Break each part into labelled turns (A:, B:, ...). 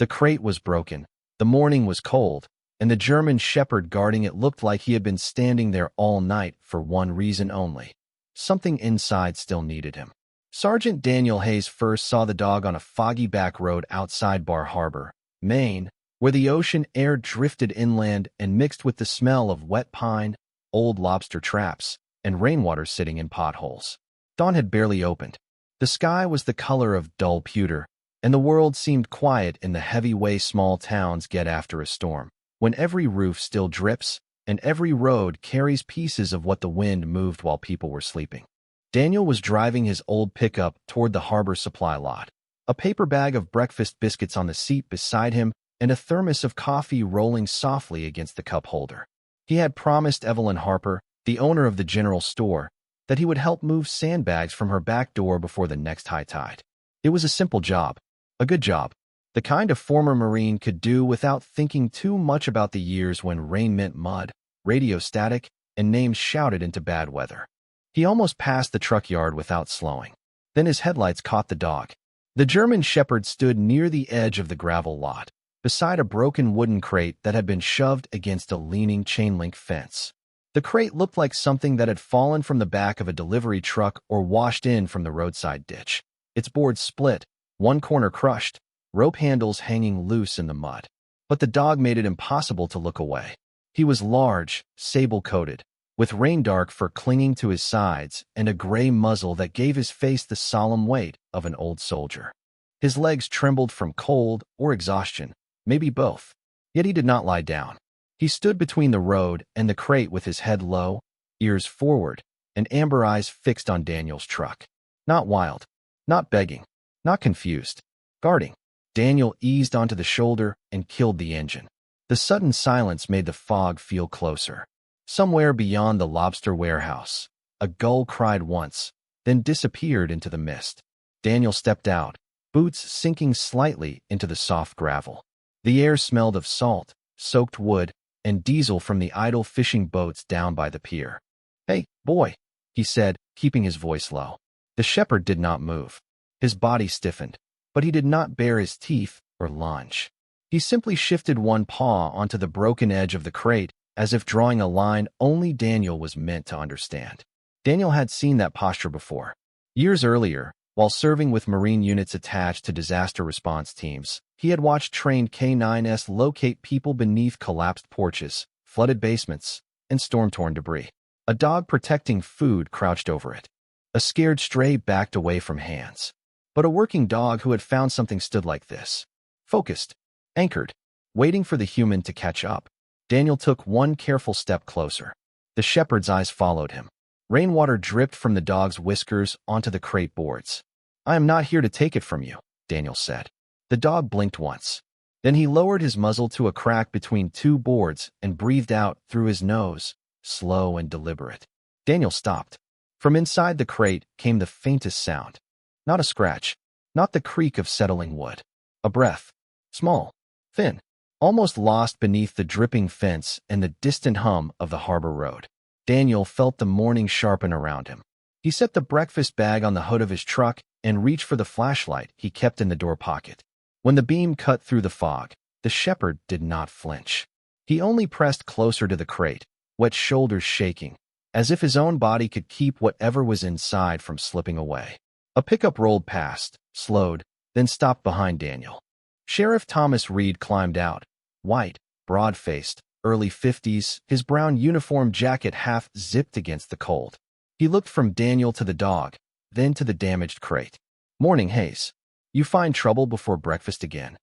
A: The crate was broken, the morning was cold, and the German shepherd guarding it looked like he had been standing there all night for one reason only. Something inside still needed him. Sergeant Daniel Hayes first saw the dog on a foggy back road outside Bar Harbor, Maine, where the ocean air drifted inland and mixed with the smell of wet pine, old lobster traps, and rainwater sitting in potholes. Dawn had barely opened. The sky was the color of dull pewter, and the world seemed quiet in the heavy way small towns get after a storm, when every roof still drips and every road carries pieces of what the wind moved while people were sleeping. Daniel was driving his old pickup toward the harbor supply lot, a paper bag of breakfast biscuits on the seat beside him and a thermos of coffee rolling softly against the cup holder. He had promised Evelyn Harper, the owner of the general store, that he would help move sandbags from her back door before the next high tide. It was a simple job, a good job, the kind a former Marine could do without thinking too much about the years when rain meant mud, radio static, and names shouted into bad weather. He almost passed the truck yard without slowing. Then his headlights caught the dog. The German shepherd stood near the edge of the gravel lot, beside a broken wooden crate that had been shoved against a leaning chain-link fence. The crate looked like something that had fallen from the back of a delivery truck or washed in from the roadside ditch. Its boards split, one corner crushed, rope handles hanging loose in the mud. But the dog made it impossible to look away. He was large, sable-coated, with rain-dark fur clinging to his sides and a gray muzzle that gave his face the solemn weight of an old soldier. His legs trembled from cold or exhaustion, maybe both. Yet he did not lie down. He stood between the road and the crate with his head low, ears forward, and amber eyes fixed on Daniel's truck. Not wild, not begging, not confused. Guarding. Daniel eased onto the shoulder and killed the engine. The sudden silence made the fog feel closer. Somewhere beyond the lobster warehouse, a gull cried once, then disappeared into the mist. Daniel stepped out, boots sinking slightly into the soft gravel. The air smelled of salt, soaked wood, and diesel from the idle fishing boats down by the pier. "Hey, boy," he said, keeping his voice low. The shepherd did not move. His body stiffened, but he did not bare his teeth or lunge. He simply shifted one paw onto the broken edge of the crate, as if drawing a line only Daniel was meant to understand. Daniel had seen that posture before. Years earlier, while serving with Marine units attached to disaster response teams, he had watched trained K-9s locate people beneath collapsed porches, flooded basements, and storm-torn debris. A dog protecting food crouched over it. A scared stray backed away from hands. But a working dog who had found something stood like this. Focused, anchored, waiting for the human to catch up. Daniel took one careful step closer. The shepherd's eyes followed him. Rainwater dripped from the dog's whiskers onto the crate boards. "I am not here to take it from you," Daniel said. The dog blinked once. Then he lowered his muzzle to a crack between two boards and breathed out through his nose, slow and deliberate. Daniel stopped. From inside the crate came the faintest sound. Not a scratch, not the creak of settling wood. A breath. Small, thin, almost lost beneath the dripping fence and the distant hum of the harbor road. Daniel felt the morning sharpen around him. He set the breakfast bag on the hood of his truck and reached for the flashlight he kept in the door pocket. When the beam cut through the fog, the shepherd did not flinch. He only pressed closer to the crate, wet shoulders shaking, as if his own body could keep whatever was inside from slipping away. A pickup rolled past, slowed, then stopped behind Daniel. Sheriff Thomas Reed climbed out, white, broad-faced, early 50s, his brown uniform jacket half zipped against the cold. He looked from Daniel to the dog, then to the damaged crate. "Morning, Hayes. You find trouble before breakfast again?"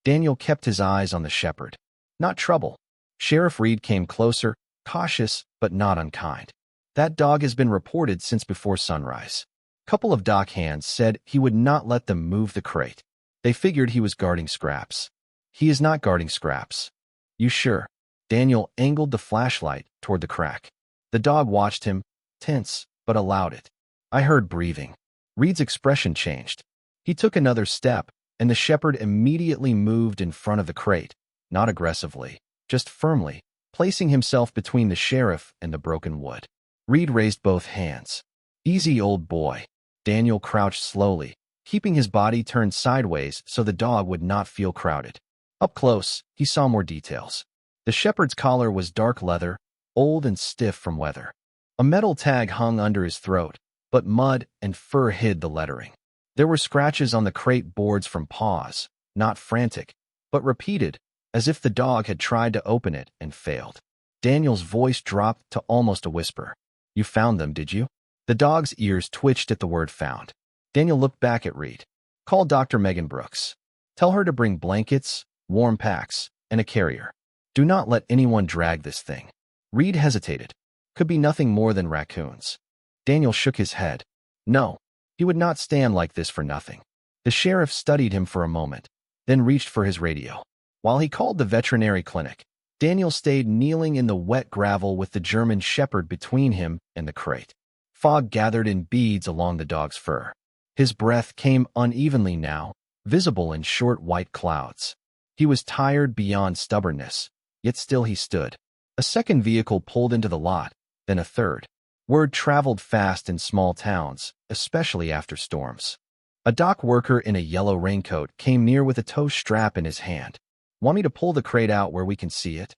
A: Daniel kept his eyes on the shepherd. "Not trouble." Sheriff Reed came closer, cautious but not unkind. "That dog has been reported since before sunrise. Couple of dock hands said he would not let them move the crate. They figured he was guarding scraps." "He is not guarding scraps." "You sure?" Daniel angled the flashlight toward the crack. The dog watched him, tense, but allowed it. "I heard breathing." Reed's expression changed. He took another step, and the shepherd immediately moved in front of the crate, not aggressively, just firmly, placing himself between the sheriff and the broken wood. Reed raised both hands. "Easy, old boy." Daniel crouched slowly, keeping his body turned sideways so the dog would not feel crowded. Up close, he saw more details. The shepherd's collar was dark leather, old and stiff from weather. A metal tag hung under his throat, but mud and fur hid the lettering. There were scratches on the crate boards from paws, not frantic, but repeated, as if the dog had tried to open it and failed. Daniel's voice dropped to almost a whisper. "You found them, did you?" The dog's ears twitched at the word found. Daniel looked back at Reed. "Call Dr. Megan Brooks. Tell her to bring blankets, warm packs, and a carrier. Do not let anyone drag this thing." Reed hesitated. Could be nothing more than raccoons. Daniel shook his head. No, he would not stand like this for nothing. The sheriff studied him for a moment, then reached for his radio. While he called the veterinary clinic, Daniel stayed kneeling in the wet gravel with the German shepherd between him and the crate. Fog gathered in beads along the dog's fur. His breath came unevenly now, visible in short white clouds. He was tired beyond stubbornness, yet still he stood. A second vehicle pulled into the lot, then a third. Word traveled fast in small towns, especially after storms. A dock worker in a yellow raincoat came near with a tow strap in his hand. "Want me to pull the crate out where we can see it?"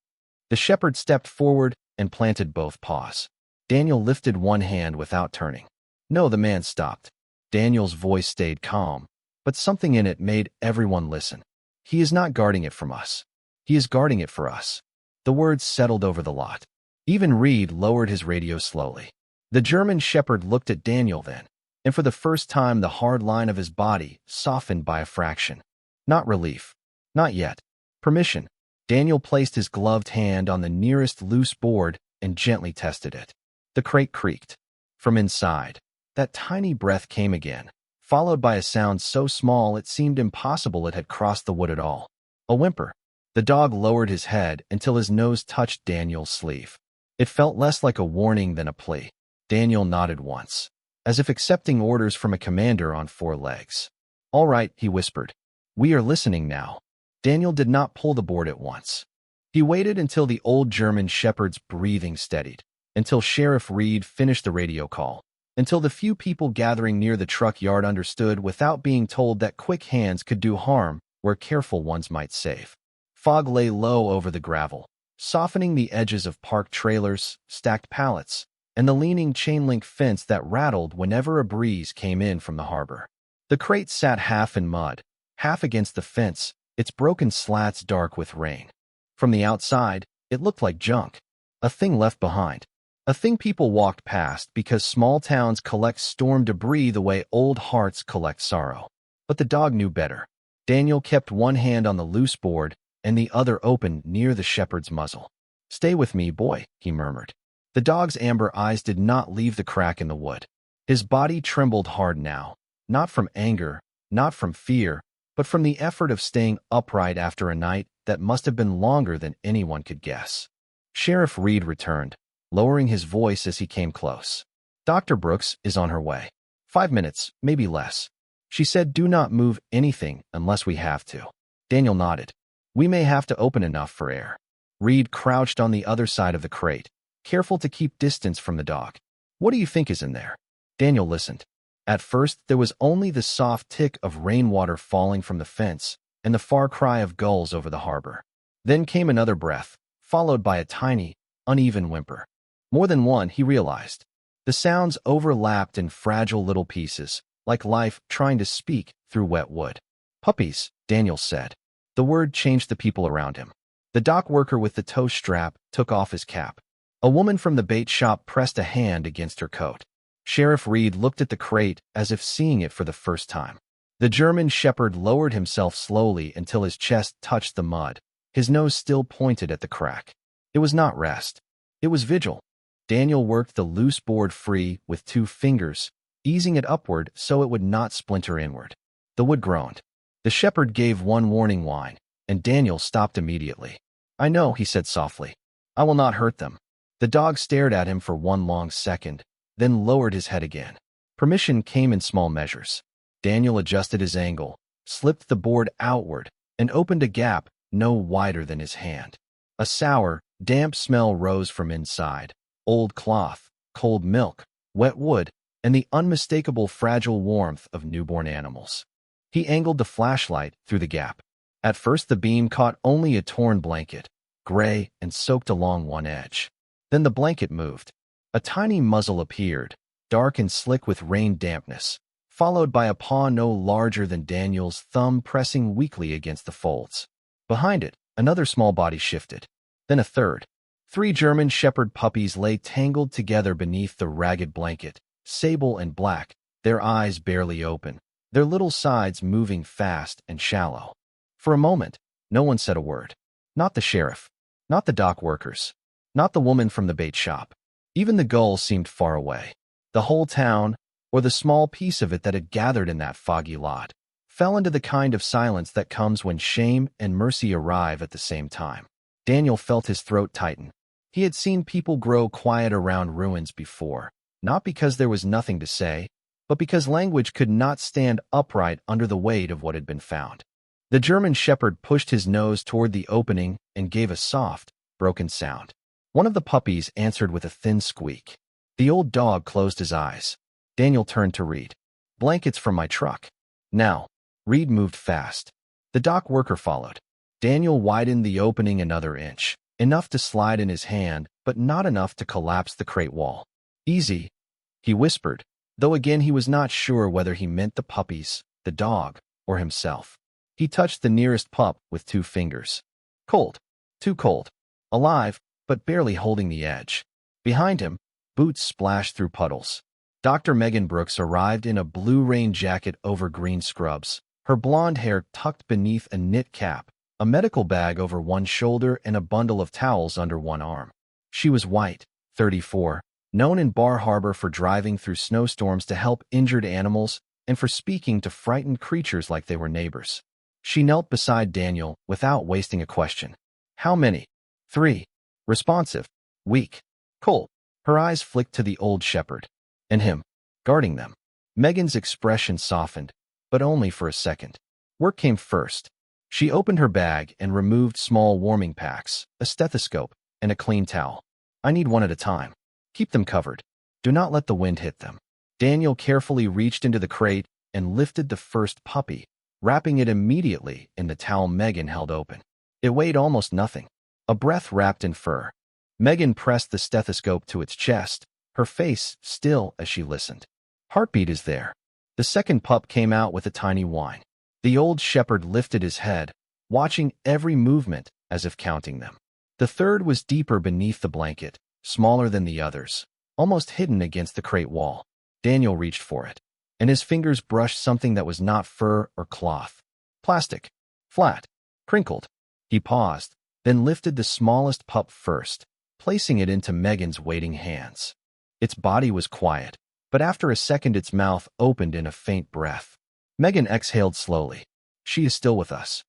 A: The shepherd stepped forward and planted both paws. Daniel lifted one hand without turning. "No," the man stopped. Daniel's voice stayed calm, but something in it made everyone listen. "He is not guarding it from us. He is guarding it for us." The words settled over the lot. Even Reed lowered his radio slowly. The German shepherd looked at Daniel then, and for the first time the hard line of his body softened by a fraction. Not relief. Not yet. Permission. Daniel placed his gloved hand on the nearest loose board and gently tested it. The crate creaked. From inside, that tiny breath came again, followed by a sound so small it seemed impossible it had crossed the wood at all. A whimper. The dog lowered his head until his nose touched Daniel's sleeve. It felt less like a warning than a plea. Daniel nodded once, as if accepting orders from a commander on four legs. "All right," he whispered. "We are listening now." Daniel did not pull the board at once. He waited until the old German shepherd's breathing steadied, until Sheriff Reed finished the radio call, until the few people gathering near the truck yard understood without being told that quick hands could do harm where careful ones might save. Fog lay low over the gravel, softening the edges of parked trailers, stacked pallets, and the leaning chain-link fence that rattled whenever a breeze came in from the harbor. The crate sat half in mud, half against the fence, its broken slats dark with rain. From the outside, it looked like junk, a thing left behind, a thing people walked past because small towns collect storm debris the way old hearts collect sorrow. But the dog knew better. Daniel kept one hand on the loose board and the other open near the shepherd's muzzle. "Stay with me, boy," he murmured. The dog's amber eyes did not leave the crack in the wood. His body trembled hard now, not from anger, not from fear, but from the effort of staying upright after a night that must have been longer than anyone could guess. Sheriff Reed returned, lowering his voice as he came close. "Dr. Brooks is on her way. 5 minutes, maybe less. She said do not move anything unless we have to." Daniel nodded. "We may have to open enough for air." Reed crouched on the other side of the crate, careful to keep distance from the dog. "What do you think is in there?" Daniel listened. At first, there was only the soft tick of rainwater falling from the fence and the far cry of gulls over the harbor. Then came another breath, followed by a tiny, uneven whimper. More than one, he realized. The sounds overlapped in fragile little pieces, like life trying to speak through wet wood. "Puppies," Daniel said. The word changed the people around him. The dock worker with the tow strap took off his cap. A woman from the bait shop pressed a hand against her coat. Sheriff Reed looked at the crate as if seeing it for the first time. The German shepherd lowered himself slowly until his chest touched the mud, his nose still pointed at the crack. It was not rest. It was vigil. Daniel worked the loose board free with 2 fingers, easing it upward so it would not splinter inward. The wood groaned. The shepherd gave one warning whine, and Daniel stopped immediately. "I know," he said softly. "I will not hurt them." The dog stared at him for one long second, then lowered his head again. Permission came in small measures. Daniel adjusted his angle, slipped the board outward, and opened a gap no wider than his hand. A sour, damp smell rose from inside. Old cloth, cold milk, wet wood, and the unmistakable fragile warmth of newborn animals. He angled the flashlight through the gap. At first the beam caught only a torn blanket, gray and soaked along one edge. Then the blanket moved. A tiny muzzle appeared, dark and slick with rain dampness, followed by a paw no larger than Daniel's thumb pressing weakly against the folds. Behind it, another small body shifted. Then a third. 3 German Shepherd puppies lay tangled together beneath the ragged blanket, sable and black, their eyes barely open, their little sides moving fast and shallow. For a moment, no one said a word. Not the sheriff, not the dock workers, not the woman from the bait shop. Even the gulls seemed far away. The whole town, or the small piece of it that had gathered in that foggy lot, fell into the kind of silence that comes when shame and mercy arrive at the same time. Daniel felt his throat tighten. He had seen people grow quiet around ruins before, not because there was nothing to say, but because language could not stand upright under the weight of what had been found. The German Shepherd pushed his nose toward the opening and gave a soft, broken sound. One of the puppies answered with a thin squeak. The old dog closed his eyes. Daniel turned to Reed. "Blankets from my truck." Now. Reed moved fast. The dock worker followed. Daniel widened the opening another inch, enough to slide in his hand, but not enough to collapse the crate wall. "Easy," he whispered, though again he was not sure whether he meant the puppies, the dog, or himself. He touched the nearest pup with 2 fingers. Cold. Too cold. Alive, but barely holding the edge. Behind him, boots splashed through puddles. Dr. Megan Brooks arrived in a blue rain jacket over green scrubs, her blonde hair tucked beneath a knit cap, a medical bag over one shoulder and a bundle of towels under one arm. She was white, 34, known in Bar Harbor for driving through snowstorms to help injured animals and for speaking to frightened creatures like they were neighbors. She knelt beside Daniel without wasting a question. "How many?" "3. Responsive. Weak. Cold." Her eyes flicked to the old shepherd. "And him. Guarding them." Megan's expression softened, but only for a second. Work came first. She opened her bag and removed small warming packs, a stethoscope, and a clean towel. "I need one at a time. Keep them covered. Do not let the wind hit them." Daniel carefully reached into the crate and lifted the first puppy, wrapping it immediately in the towel Megan held open. It weighed almost nothing, a breath wrapped in fur. Megan pressed the stethoscope to its chest, her face still as she listened. "Heartbeat is there." The second pup came out with a tiny whine. The old shepherd lifted his head, watching every movement as if counting them. The third was deeper beneath the blanket, smaller than the others, almost hidden against the crate wall. Daniel reached for it, and his fingers brushed something that was not fur or cloth. Plastic. Flat. Crinkled. He paused, then lifted the smallest pup first, placing it into Megan's waiting hands. Its body was quiet, but after a second its mouth opened in a faint breath. Megan exhaled slowly. "She is still with us."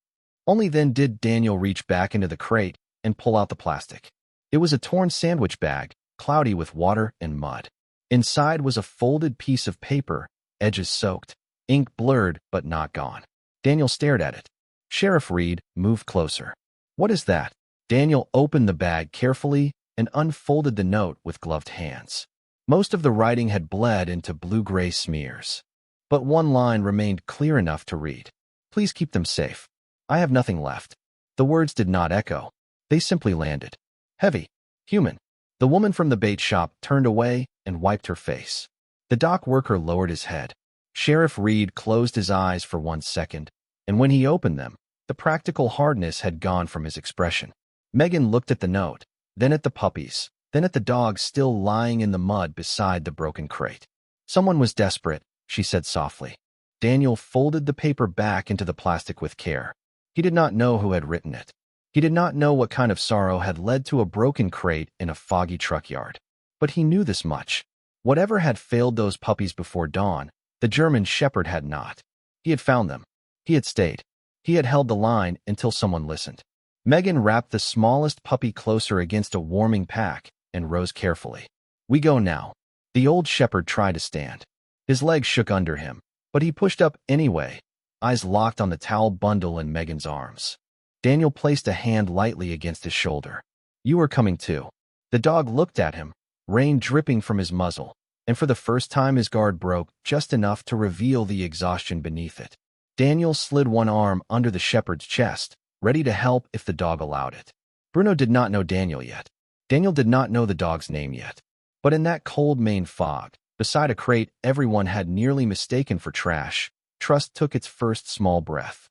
A: Only then did Daniel reach back into the crate and pull out the plastic. It was a torn sandwich bag, cloudy with water and mud. Inside was a folded piece of paper, edges soaked, ink blurred but not gone. Daniel stared at it. Sheriff Reed moved closer. "What is that?" Daniel opened the bag carefully and unfolded the note with gloved hands. Most of the writing had bled into blue-gray smears, but one line remained clear enough to read. "Please keep them safe. I have nothing left." The words did not echo. They simply landed. Heavy. Human. The woman from the bait shop turned away and wiped her face. The dock worker lowered his head. Sheriff Reed closed his eyes for 1 second, and when he opened them, the practical hardness had gone from his expression. Megan looked at the note, then at the puppies, then at the dog still lying in the mud beside the broken crate. "Someone was desperate," she said softly. Daniel folded the paper back into the plastic with care. He did not know who had written it. He did not know what kind of sorrow had led to a broken crate in a foggy truck yard. But he knew this much. Whatever had failed those puppies before dawn, the German Shepherd had not. He had found them. He had stayed. He had held the line until someone listened. Megan wrapped the smallest puppy closer against a warming pack and rose carefully. "We go now." The old shepherd tried to stand. His legs shook under him, but he pushed up anyway, eyes locked on the towel bundle in Megan's arms. Daniel placed a hand lightly against his shoulder. "You are coming too." The dog looked at him, rain dripping from his muzzle, and for the first time his guard broke just enough to reveal the exhaustion beneath it. Daniel slid one arm under the shepherd's chest, ready to help if the dog allowed it. Bruno did not know Daniel yet. Daniel did not know the dog's name yet. But in that cold Maine fog, beside a crate everyone had nearly mistaken for trash, trust took its first small breath.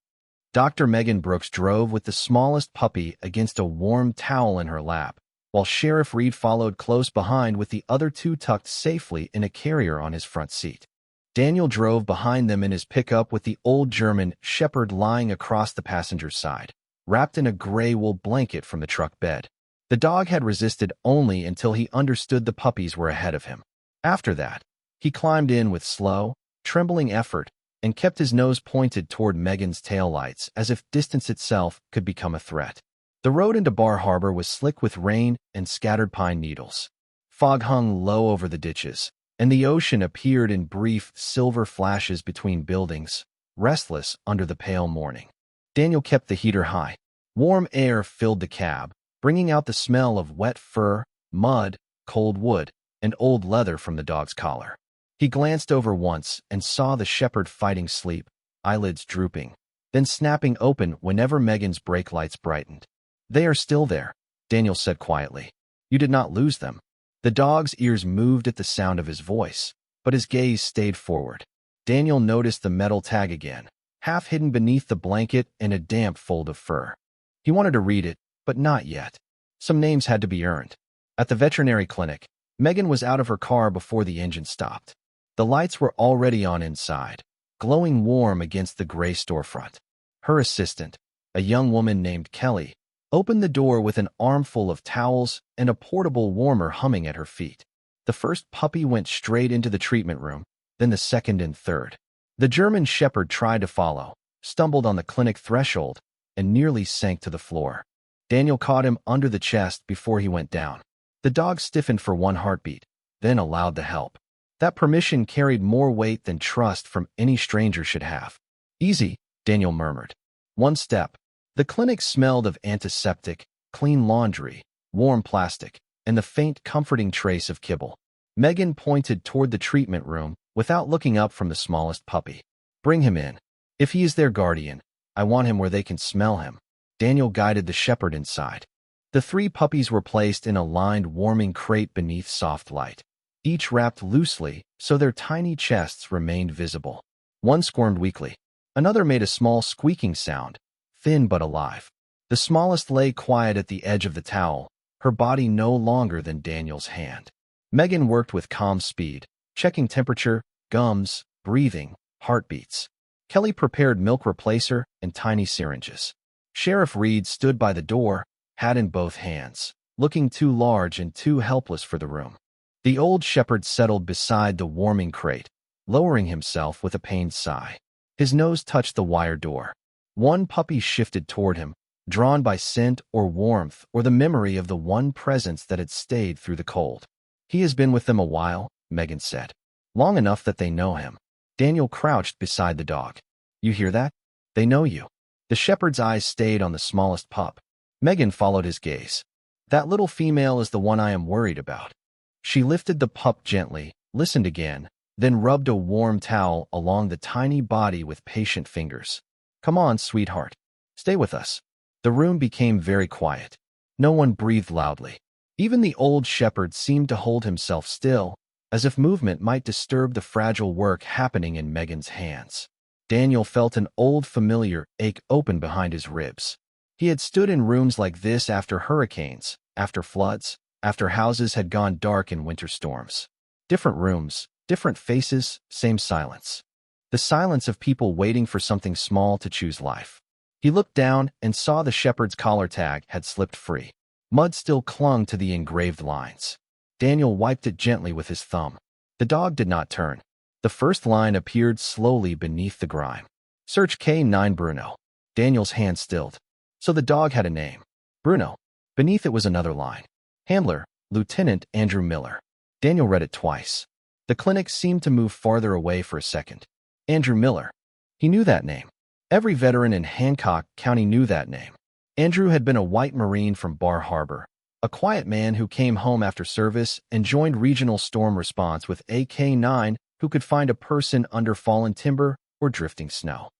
A: Dr. Megan Brooks drove with the smallest puppy against a warm towel in her lap, while Sheriff Reed followed close behind with the other two tucked safely in a carrier on his front seat. Daniel drove behind them in his pickup with the old German shepherd lying across the passenger's side, wrapped in a gray wool blanket from the truck bed. The dog had resisted only until he understood the puppies were ahead of him. After that, he climbed in with slow, trembling effort and kept his nose pointed toward Megan's taillights as if distance itself could become a threat. The road into Bar Harbor was slick with rain and scattered pine needles. Fog hung low over the ditches, and the ocean appeared in brief silver flashes between buildings, restless under the pale morning. Daniel kept the heater high. Warm air filled the cab, bringing out the smell of wet fur, mud, cold wood, and old leather from the dog's collar. He glanced over once and saw the shepherd fighting sleep, eyelids drooping, then snapping open whenever Megan's brake lights brightened. "They are still there," Daniel said quietly. "You did not lose them." The dog's ears moved at the sound of his voice, but his gaze stayed forward. Daniel noticed the metal tag again, half hidden beneath the blanket in a damp fold of fur. He wanted to read it, but not yet. Some names had to be earned. At the veterinary clinic, Megan was out of her car before the engine stopped. The lights were already on inside, glowing warm against the gray storefront. Her assistant, a young woman named Kelly, opened the door with an armful of towels and a portable warmer humming at her feet. The first puppy went straight into the treatment room, then the second and third. The German shepherd tried to follow, stumbled on the clinic threshold, and nearly sank to the floor. Daniel caught him under the chest before he went down. The dog stiffened for one heartbeat, then allowed the help. That permission carried more weight than trust from any stranger should have. "Easy," Daniel murmured. One step. The clinic smelled of antiseptic, clean laundry, warm plastic, and the faint, comforting trace of kibble. Megan pointed toward the treatment room without looking up from the smallest puppy. "Bring him in. If he is their guardian, I want him where they can smell him." Daniel guided the shepherd inside. The three puppies were placed in a lined warming crate beneath soft light, each wrapped loosely so their tiny chests remained visible. One squirmed weakly. Another made a small squeaking sound, thin but alive. The smallest lay quiet at the edge of the towel, her body no longer than Daniel's hand. Megan worked with calm speed, checking temperature, gums, breathing, heartbeats. Kelly prepared milk replacer and tiny syringes. Sheriff Reed stood by the door, hat in both hands, looking too large and too helpless for the room. The old shepherd settled beside the warming crate, lowering himself with a pained sigh. His nose touched the wire door. One puppy shifted toward him, drawn by scent or warmth or the memory of the one presence that had stayed through the cold. "He has been with them a while," Megan said. "Long enough that they know him." Daniel crouched beside the dog. "You hear that? They know you." The shepherd's eyes stayed on the smallest pup. Megan followed his gaze. "That little female is the one I am worried about." She lifted the pup gently, listened again, then rubbed a warm towel along the tiny body with patient fingers. "Come on, sweetheart. Stay with us." The room became very quiet. No one breathed loudly. Even the old shepherd seemed to hold himself still, as if movement might disturb the fragile work happening in Megan's hands. Daniel felt an old familiar ache open behind his ribs. He had stood in rooms like this after hurricanes, after floods, after houses had gone dark in winter storms. Different rooms, different faces, same silence. The silence of people waiting for something small to choose life. He looked down and saw the shepherd's collar tag had slipped free. Mud still clung to the engraved lines. Daniel wiped it gently with his thumb. The dog did not turn. The first line appeared slowly beneath the grime. "Search K9 Bruno." Daniel's hand stilled. So the dog had a name. Bruno. Beneath it was another line. Handler, Lieutenant Andrew Miller. Daniel read it twice. The clinic seemed to move farther away for a second. Andrew Miller. He knew that name. Every veteran in Hancock County knew that name. Andrew had been a white Marine from Bar Harbor, a quiet man who came home after service and joined regional storm response with AK-9 who could find a person under fallen timber or drifting snow.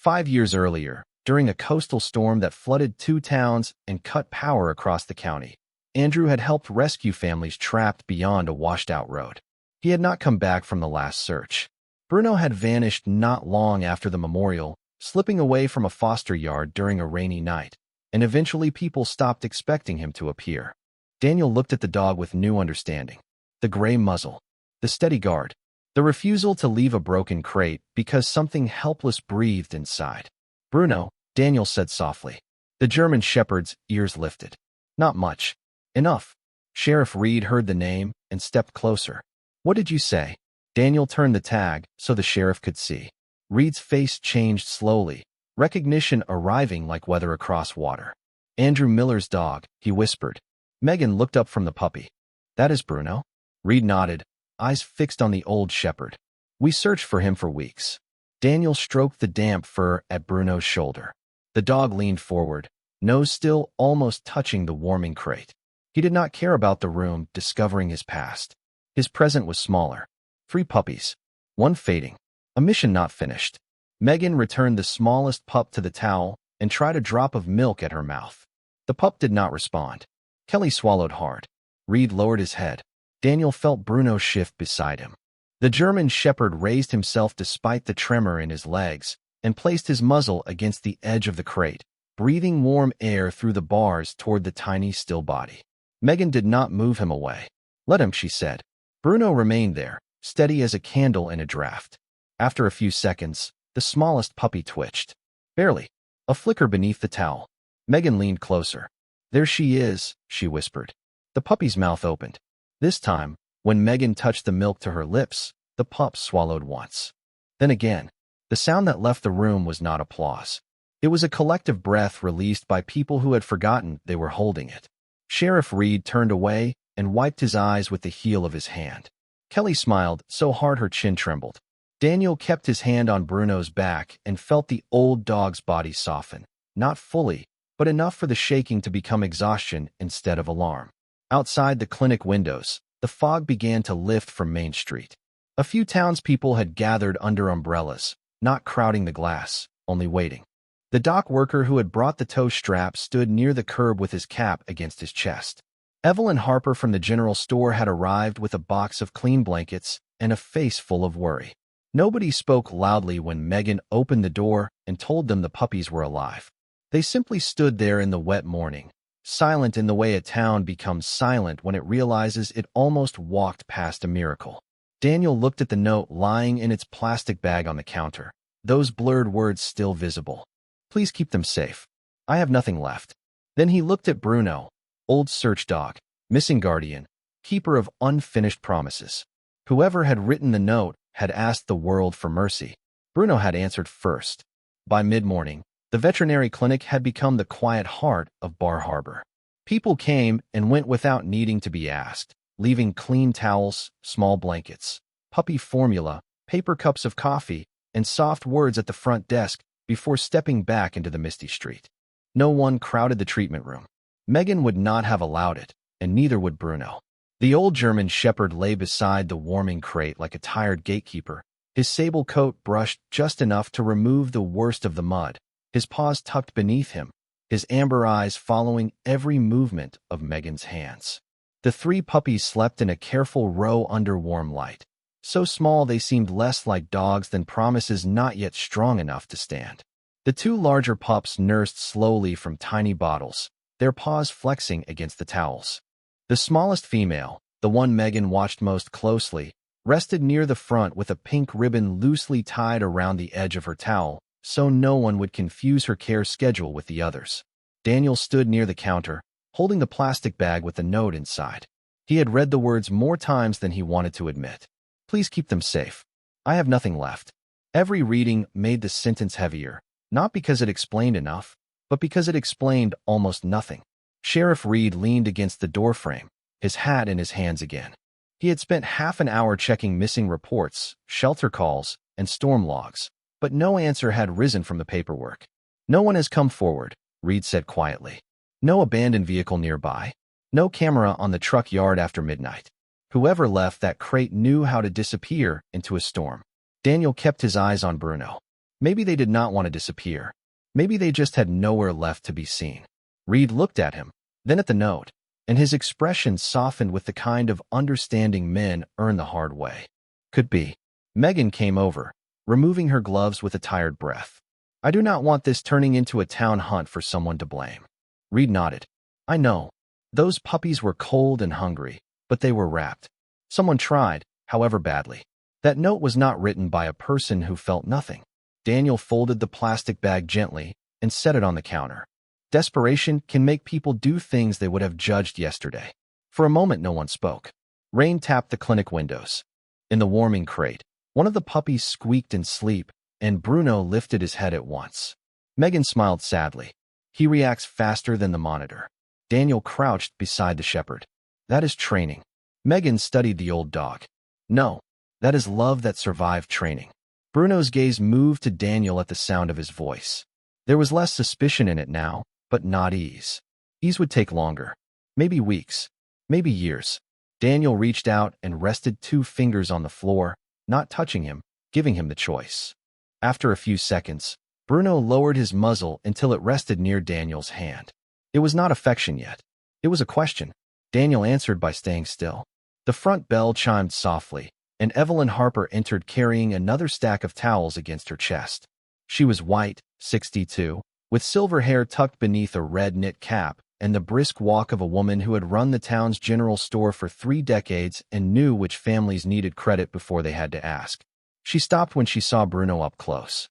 A: 5 years earlier, during a coastal storm that flooded 2 towns and cut power across the county, Andrew had helped rescue families trapped beyond a washed-out road. He had not come back from the last search. Bruno had vanished not long after the memorial, slipping away from a foster yard during a rainy night, and eventually people stopped expecting him to appear. Daniel looked at the dog with new understanding. The gray muzzle, the steady guard, the refusal to leave a broken crate because something helpless breathed inside. "Bruno," Daniel said softly. The German shepherd's ears lifted. "Not much." "Enough." Sheriff Reed heard the name and stepped closer. "What did you say?" Daniel turned the tag so the sheriff could see. Reed's face changed slowly, recognition arriving like weather across water. "Andrew Miller's dog," he whispered. Megan looked up from the puppy. "That is Bruno?" Reed nodded, eyes fixed on the old shepherd. "We searched for him for weeks." Daniel stroked the damp fur at Bruno's shoulder. The dog leaned forward, nose still almost touching the warming crate. He did not care about the room discovering his past. His present was smaller. 3 puppies. 1 fading. A mission not finished. Megan returned the smallest pup to the towel and tried a drop of milk at her mouth. The pup did not respond. Kelly swallowed hard. Reed lowered his head. Daniel felt Bruno shift beside him. The German shepherd raised himself despite the tremor in his legs and placed his muzzle against the edge of the crate, breathing warm air through the bars toward the tiny still body. Megan did not move him away. "Let him," she said. Bruno remained there, steady as a candle in a draft. After a few seconds, the smallest puppy twitched. Barely. A flicker beneath the towel. Megan leaned closer. "There she is," she whispered. The puppy's mouth opened. This time, when Megan touched the milk to her lips, the pup swallowed once. Then again. The sound that left the room was not applause. It was a collective breath released by people who had forgotten they were holding it. Sheriff Reed turned away and wiped his eyes with the heel of his hand. Kelly smiled so hard her chin trembled. Daniel kept his hand on Bruno's back and felt the old dog's body soften, not fully, but enough for the shaking to become exhaustion instead of alarm. Outside the clinic windows, the fog began to lift from Main Street. A few townspeople had gathered under umbrellas, not crowding the glass, only waiting. The dock worker who had brought the tow strap stood near the curb with his cap against his chest. Evelyn Harper from the general store had arrived with a box of clean blankets and a face full of worry. Nobody spoke loudly when Megan opened the door and told them the puppies were alive. They simply stood there in the wet morning, silent in the way a town becomes silent when it realizes it almost walked past a miracle. Daniel looked at the note lying in its plastic bag on the counter, those blurred words still visible. "Please keep them safe. I have nothing left." Then he looked at Bruno, old search dog, missing guardian, keeper of unfinished promises. Whoever had written the note had asked the world for mercy. Bruno had answered first. By mid-morning, the veterinary clinic had become the quiet heart of Bar Harbor. People came and went without needing to be asked, leaving clean towels, small blankets, puppy formula, paper cups of coffee, and soft words at the front desk before stepping back into the misty street. No one crowded the treatment room. Megan would not have allowed it, and neither would Bruno. The old German shepherd lay beside the warming crate like a tired gatekeeper, his sable coat brushed just enough to remove the worst of the mud, his paws tucked beneath him, his amber eyes following every movement of Megan's hands. The 3 puppies slept in a careful row under warm light, so small they seemed less like dogs than promises not yet strong enough to stand. The 2 larger pups nursed slowly from tiny bottles, their paws flexing against the towels. The smallest female, the one Megan watched most closely, rested near the front with a pink ribbon loosely tied around the edge of her towel, so no one would confuse her care schedule with the others. Daniel stood near the counter, holding the plastic bag with the note inside. He had read the words more times than he wanted to admit. "Please keep them safe. I have nothing left." Every reading made the sentence heavier, not because it explained enough, but because it explained almost nothing. Sheriff Reed leaned against the doorframe, his hat in his hands again. He had spent half an hour checking missing reports, shelter calls, and storm logs, but no answer had risen from the paperwork. "No one has come forward," Reed said quietly. "No abandoned vehicle nearby. No camera on the truck yard after midnight. Whoever left that crate knew how to disappear into a storm." Daniel kept his eyes on Bruno. Maybe they did not want to disappear. Maybe they just had nowhere left to be seen. Reed looked at him, then at the note, and his expression softened with the kind of understanding men earn the hard way. Could be. Megan came over, removing her gloves with a tired breath. I do not want this turning into a town hunt for someone to blame. Reed nodded. I know. Those puppies were cold and hungry, but they were wrapped. Someone tried, however badly. That note was not written by a person who felt nothing. Daniel folded the plastic bag gently and set it on the counter. Desperation can make people do things they would have judged yesterday. For a moment, no one spoke. Rain tapped the clinic windows. In the warming crate, one of the puppies squeaked in sleep, and Bruno lifted his head at once. Megan smiled sadly. He reacts faster than the monitor. Daniel crouched beside the shepherd. That is training. Megan studied the old dog. No, that is love that survived training. Bruno's gaze moved to Daniel at the sound of his voice. There was less suspicion in it now, but not ease. Ease would take longer. Maybe weeks. Maybe years. Daniel reached out and rested 2 fingers on the floor, not touching him, giving him the choice. After a few seconds, Bruno lowered his muzzle until it rested near Daniel's hand. It was not affection yet. It was a question. Daniel answered by staying still. The front bell chimed softly, and Evelyn Harper entered carrying another stack of towels against her chest. She was white, 62, with silver hair tucked beneath a red knit cap, and the brisk walk of a woman who had run the town's general store for 3 decades and knew which families needed credit before they had to ask. She stopped when she saw Bruno up close.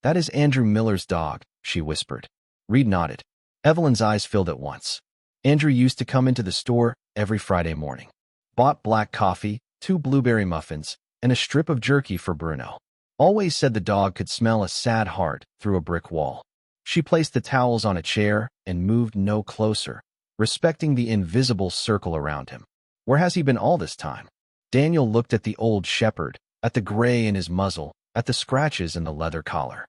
A: That is Andrew Miller's dog, she whispered. Reed nodded. Evelyn's eyes filled at once. Andrew used to come into the store every Friday morning. Bought black coffee, 2 blueberry muffins, and a strip of jerky for Bruno. Always said the dog could smell a sad heart through a brick wall. She placed the towels on a chair and moved no closer, respecting the invisible circle around him. Where has he been all this time? Daniel looked at the old shepherd, at the gray in his muzzle, at the scratches in the leather collar.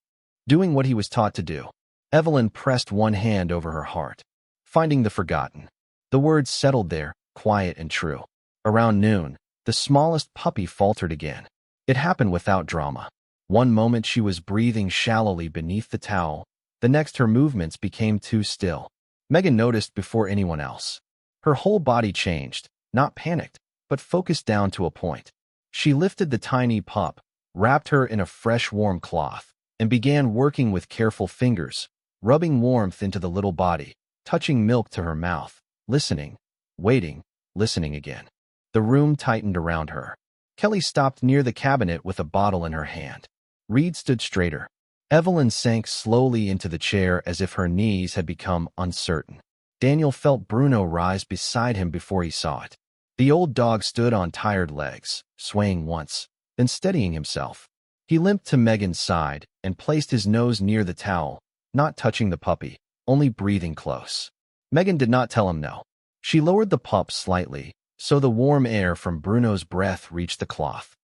A: Doing what he was taught to do. Evelyn pressed one hand over her heart. Finding the forgotten. The words settled there, quiet and true. Around noon, the smallest puppy faltered again. It happened without drama. One moment she was breathing shallowly beneath the towel, the next her movements became too still. Megan noticed before anyone else. Her whole body changed, not panicked, but focused down to a point. She lifted the tiny pup, wrapped her in a fresh warm cloth, and began working with careful fingers, rubbing warmth into the little body, touching milk to her mouth, listening, waiting, listening again. The room tightened around her. Kelly stopped near the cabinet with a bottle in her hand. Reed stood straighter. Evelyn sank slowly into the chair as if her knees had become uncertain. Daniel felt Bruno rise beside him before he saw it. The old dog stood on tired legs, swaying once, then steadying himself. He limped to Megan's side and placed his nose near the towel, not touching the puppy, only breathing close. Megan did not tell him no. She lowered the pup slightly, so the warm air from Bruno's breath reached the cloth.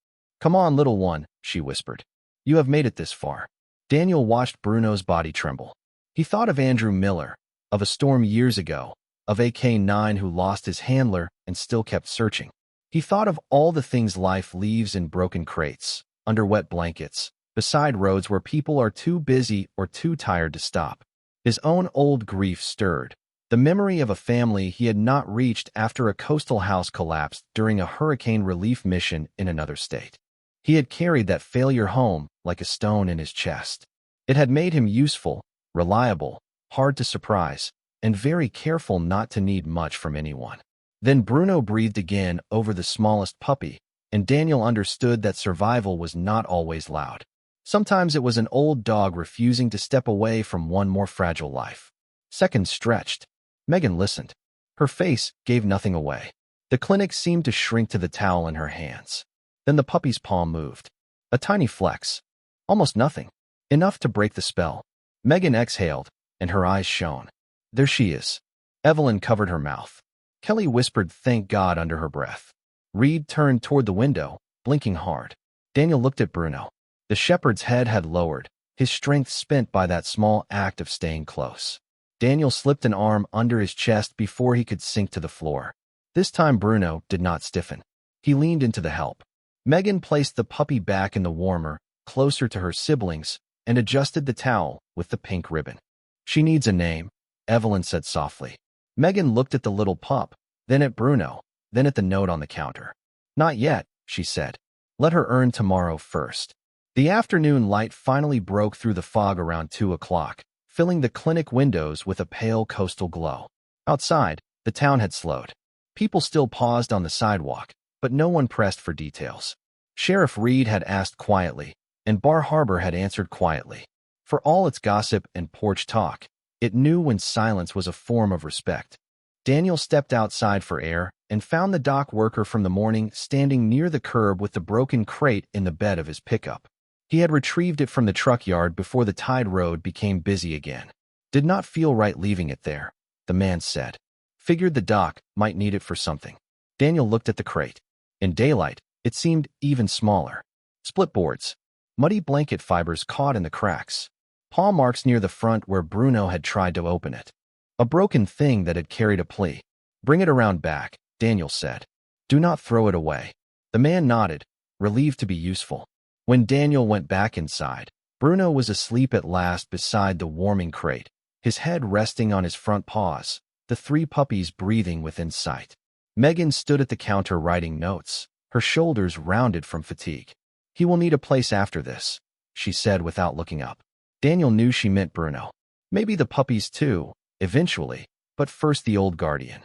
A: Come on, little one, she whispered. You have made it this far. Daniel watched Bruno's body tremble. He thought of Andrew Miller, of a storm years ago, of AK-9 who lost his handler and still kept searching. He thought of all the things life leaves in broken crates, under wet blankets, beside roads where people are too busy or too tired to stop. His own old grief stirred. The memory of a family he had not reached after a coastal house collapsed during a hurricane relief mission in another state. He had carried that failure home like a stone in his chest. It had made him useful, reliable, hard to surprise, and very careful not to need much from anyone. Then Bruno breathed again over the smallest puppy, and Daniel understood that survival was not always loud. Sometimes it was an old dog refusing to step away from one more fragile life. Seconds stretched. Megan listened. Her face gave nothing away. The clinic seemed to shrink to the towel in her hands. Then the puppy's palm moved. A tiny flex. Almost nothing. Enough to break the spell. Megan exhaled, and her eyes shone. There she is. Evelyn covered her mouth. Kelly whispered thank God under her breath. Reed turned toward the window, blinking hard. Daniel looked at Bruno. The shepherd's head had lowered, his strength spent by that small act of staying close. Daniel slipped an arm under his chest before he could sink to the floor. This time Bruno did not stiffen. He leaned into the help. Megan placed the puppy back in the warmer, closer to her siblings, and adjusted the towel with the pink ribbon. "She needs a name," Evelyn said softly. Megan looked at the little pup, then at Bruno, then at the note on the counter. "Not yet," she said. "Let her earn tomorrow first." The afternoon light finally broke through the fog around 2 o'clock, filling the clinic windows with a pale coastal glow. Outside, the town had slowed. People still paused on the sidewalk, but no one pressed for details. Sheriff Reed had asked quietly, and Bar Harbor had answered quietly. For all its gossip and porch talk, it knew when silence was a form of respect. Daniel stepped outside for air and found the dock worker from the morning standing near the curb with the broken crate in the bed of his pickup. He had retrieved it from the truck yard before the tide road became busy again. "Did not feel right leaving it there," the man said. "Figured the dock might need it for something." Daniel looked at the crate. In daylight, it seemed even smaller. Split boards, muddy blanket fibers caught in the cracks, paw marks near the front where Bruno had tried to open it. A broken thing that had carried a plea. "Bring it around back," Daniel said. "Do not throw it away." The man nodded, relieved to be useful. When Daniel went back inside, Bruno was asleep at last beside the warming crate, his head resting on his front paws, the 3 puppies breathing within sight. Megan stood at the counter writing notes, her shoulders rounded from fatigue. "He will need a place after this," she said without looking up. Daniel knew she meant Bruno. Maybe the puppies too, eventually, but first the old guardian.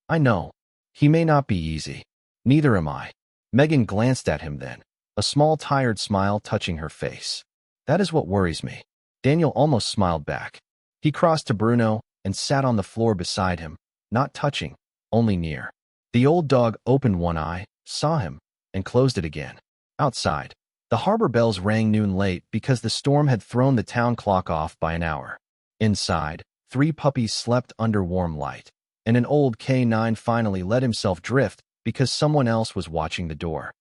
A: "I know. He may not be easy. Neither am I." Megan glanced at him then, a small tired smile touching her face. "That is what worries me." Daniel almost smiled back. He crossed to Bruno and sat on the floor beside him, not touching, only near. The old dog opened one eye, saw him, and closed it again. Outside, the harbor bells rang noon late because the storm had thrown the town clock off by an hour. Inside, 3 puppies slept under warm light, and an old K9 finally let himself drift because someone else was watching the door.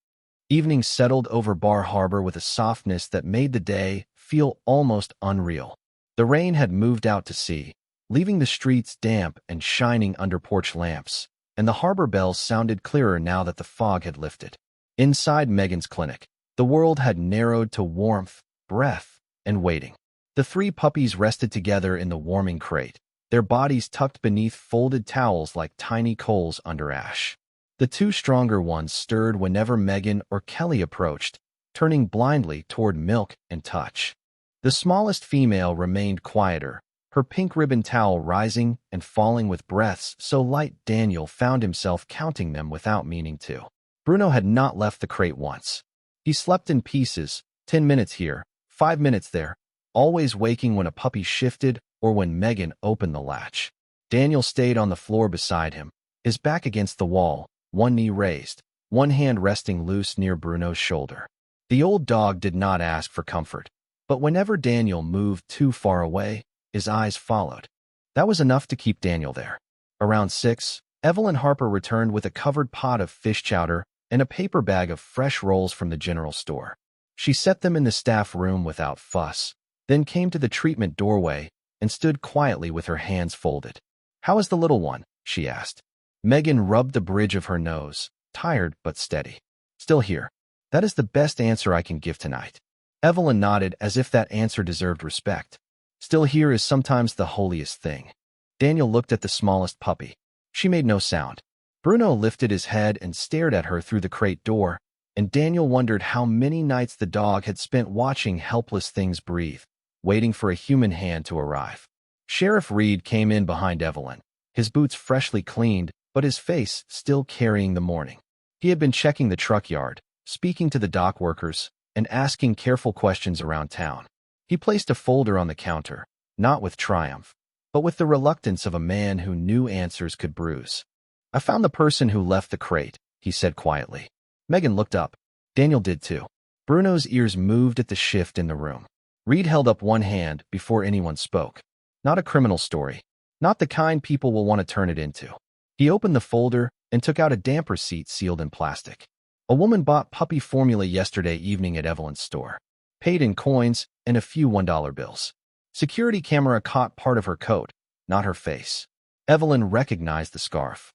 A: Evening settled over Bar Harbor with a softness that made the day feel almost unreal. The rain had moved out to sea, leaving the streets damp and shining under porch lamps, and the harbor bells sounded clearer now that the fog had lifted. Inside Megan's clinic, the world had narrowed to warmth, breath, and waiting. The 3 puppies rested together in the warming crate, their bodies tucked beneath folded towels like tiny coals under ash. The 2 stronger ones stirred whenever Megan or Kelly approached, turning blindly toward milk and touch. The smallest female remained quieter, her pink ribbon towel rising and falling with breaths so light Daniel found himself counting them without meaning to. Bruno had not left the crate once. He slept in pieces, 10 minutes here, 5 minutes there, always waking when a puppy shifted or when Megan opened the latch. Daniel stayed on the floor beside him, his back against the wall, one knee raised, one hand resting loose near Bruno's shoulder. The old dog did not ask for comfort, but whenever Daniel moved too far away, his eyes followed. That was enough to keep Daniel there. Around 6, Evelyn Harper returned with a covered pot of fish chowder and a paper bag of fresh rolls from the general store. She set them in the staff room without fuss, then came to the treatment doorway and stood quietly with her hands folded. "How is the little one?" she asked. Megan rubbed the bridge of her nose, tired but steady. "Still here. That is the best answer I can give tonight." Evelyn nodded as if that answer deserved respect. Still here is sometimes the holiest thing. Daniel looked at the smallest puppy. She made no sound. Bruno lifted his head and stared at her through the crate door, and Daniel wondered how many nights the dog had spent watching helpless things breathe, waiting for a human hand to arrive. Sheriff Reed came in behind Evelyn, his boots freshly cleaned, but his face still carrying the morning. He had been checking the truck yard, speaking to the dock workers, and asking careful questions around town. He placed a folder on the counter, not with triumph, but with the reluctance of a man who knew answers could bruise. "I found the person who left the crate," he said quietly. Megan looked up. Daniel did too. Bruno's ears moved at the shift in the room. Reed held up one hand before anyone spoke. "Not a criminal story. Not the kind people will want to turn it into." He opened the folder and took out a damper seat sealed in plastic. "A woman bought puppy formula yesterday evening at Evelyn's store. Paid in coins and a few $1 bills. Security camera caught part of her coat, not her face." Evelyn recognized the scarf.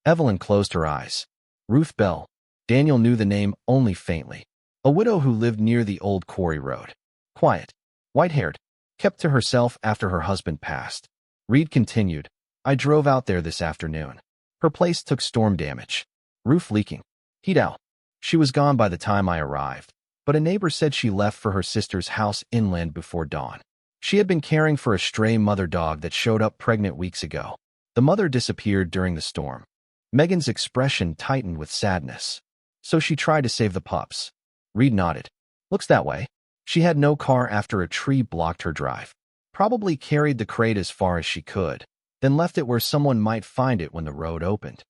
A: Evelyn closed her eyes. Ruth Bell. Daniel knew the name only faintly. A widow who lived near the old quarry road. Quiet. white-haired, kept to herself after her husband passed. Reed continued, I drove out there this afternoon. Her place took storm damage. Roof leaking. Heat out. She was gone by the time I arrived, but a neighbor said she left for her sister's house inland before dawn. She had been caring for a stray mother dog that showed up pregnant weeks ago. The mother disappeared during the storm. Megan's expression tightened with sadness. So she tried to save the pups. Reed nodded. Looks that way. She had no car after a tree blocked her drive. Probably carried the crate as far as she could, then left it where someone might find it when the road opened.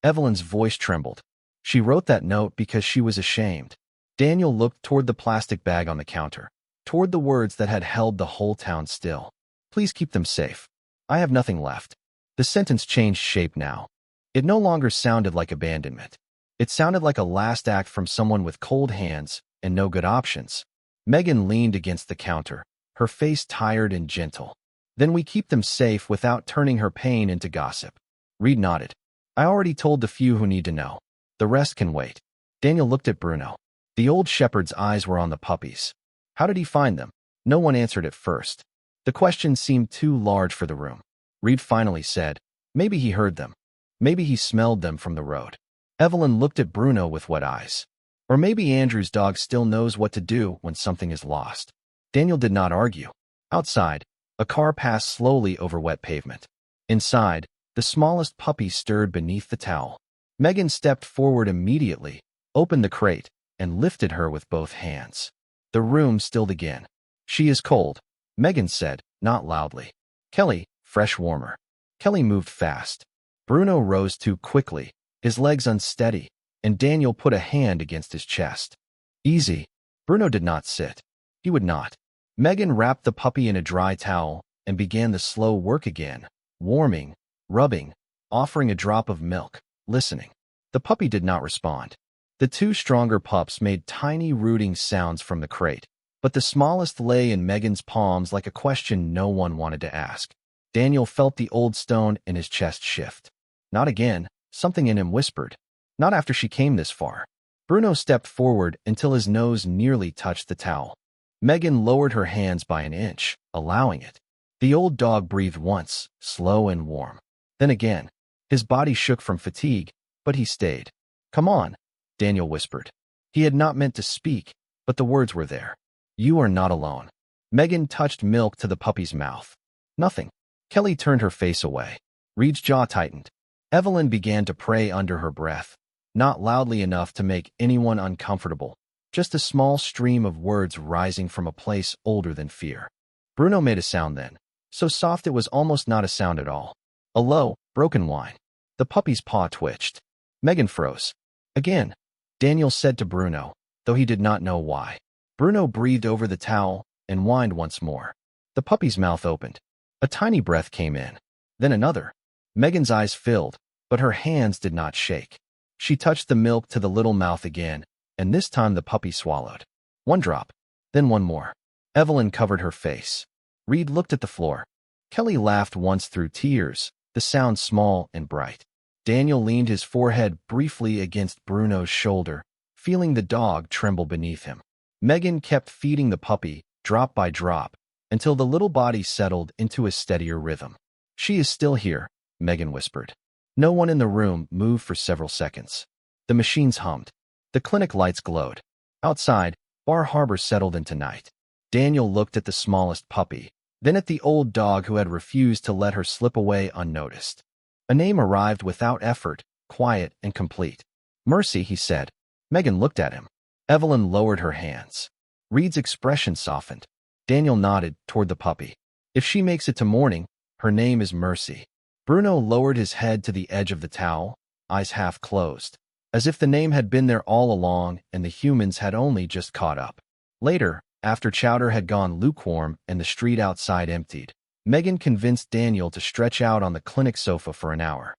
A: Evelyn's voice trembled. She wrote that note because she was ashamed. Daniel looked toward the plastic bag on the counter, toward the words that had held the whole town still. Please keep them safe. I have nothing left. The sentence changed shape now. It no longer sounded like abandonment. It sounded like a last act from someone with cold hands and no good options. Megan leaned against the counter, her face tired and gentle. Then we keep them safe without turning her pain into gossip. Reed nodded. I already told the few who need to know. The rest can wait. Daniel looked at Bruno. The old shepherd's eyes were on the puppies. How did he find them? No one answered at first. The question seemed too large for the room. Reed finally said, maybe he heard them. Maybe he smelled them from the road. Evelyn looked at Bruno with wet eyes. Or maybe Andrew's dog still knows what to do when something is lost. Daniel did not argue. Outside, a car passed slowly over wet pavement. Inside, the smallest puppy stirred beneath the towel. Megan stepped forward immediately, opened the crate, and lifted her with both hands. The room stilled again. She is cold, Megan said, not loudly. Kelly, fresh warmer. Kelly moved fast. Bruno rose too quickly, his legs unsteady, and Daniel put a hand against his chest. Easy. Bruno did not sit. He would not. Megan wrapped the puppy in a dry towel and began the slow work again, warming, rubbing, offering a drop of milk, listening. The puppy did not respond. The two stronger pups made tiny rooting sounds from the crate, but the smallest lay in Megan's palms like a question no one wanted to ask. Daniel felt the old stone in his chest shift. Not again, something in him whispered. Not after she came this far. Bruno stepped forward until his nose nearly touched the towel. Megan lowered her hands by an inch, allowing it. The old dog breathed once, slow and warm. Then again. His body shook from fatigue, but he stayed. Come on, Daniel whispered. He had not meant to speak, but the words were there. You are not alone. Megan touched milk to the puppy's mouth. Nothing. Kelly turned her face away. Reed's jaw tightened. Evelyn began to pray under her breath, not loudly enough to make anyone uncomfortable, just a small stream of words rising from a place older than fear. Bruno made a sound then, so soft it was almost not a sound at all. A low, broken whine. The puppy's paw twitched. Megan froze. Again, Daniel said to Bruno, though he did not know why. Bruno breathed over the towel and whined once more. The puppy's mouth opened. A tiny breath came in. Then another. Megan's eyes filled, but her hands did not shake. She touched the milk to the little mouth again, and this time the puppy swallowed. One drop, then one more. Evelyn covered her face. Reed looked at the floor. Kelly laughed once through tears, the sound small and bright. Daniel leaned his forehead briefly against Bruno's shoulder, feeling the dog tremble beneath him. Megan kept feeding the puppy, drop by drop, until the little body settled into a steadier rhythm. She is still here, Megan whispered. No one in the room moved for several seconds. The machines hummed. The clinic lights glowed. Outside, Bar Harbor settled into night. Daniel looked at the smallest puppy, then at the old dog who had refused to let her slip away unnoticed. A name arrived without effort, quiet and complete. Mercy, he said. Megan looked at him. Evelyn lowered her hands. Reed's expression softened. Daniel nodded toward the puppy. If she makes it to morning, her name is Mercy. Bruno lowered his head to the edge of the towel, eyes half closed, as if the name had been there all along and the humans had only just caught up. Later, after Chowder had gone lukewarm and the street outside emptied, Megan convinced Daniel to stretch out on the clinic sofa for an hour.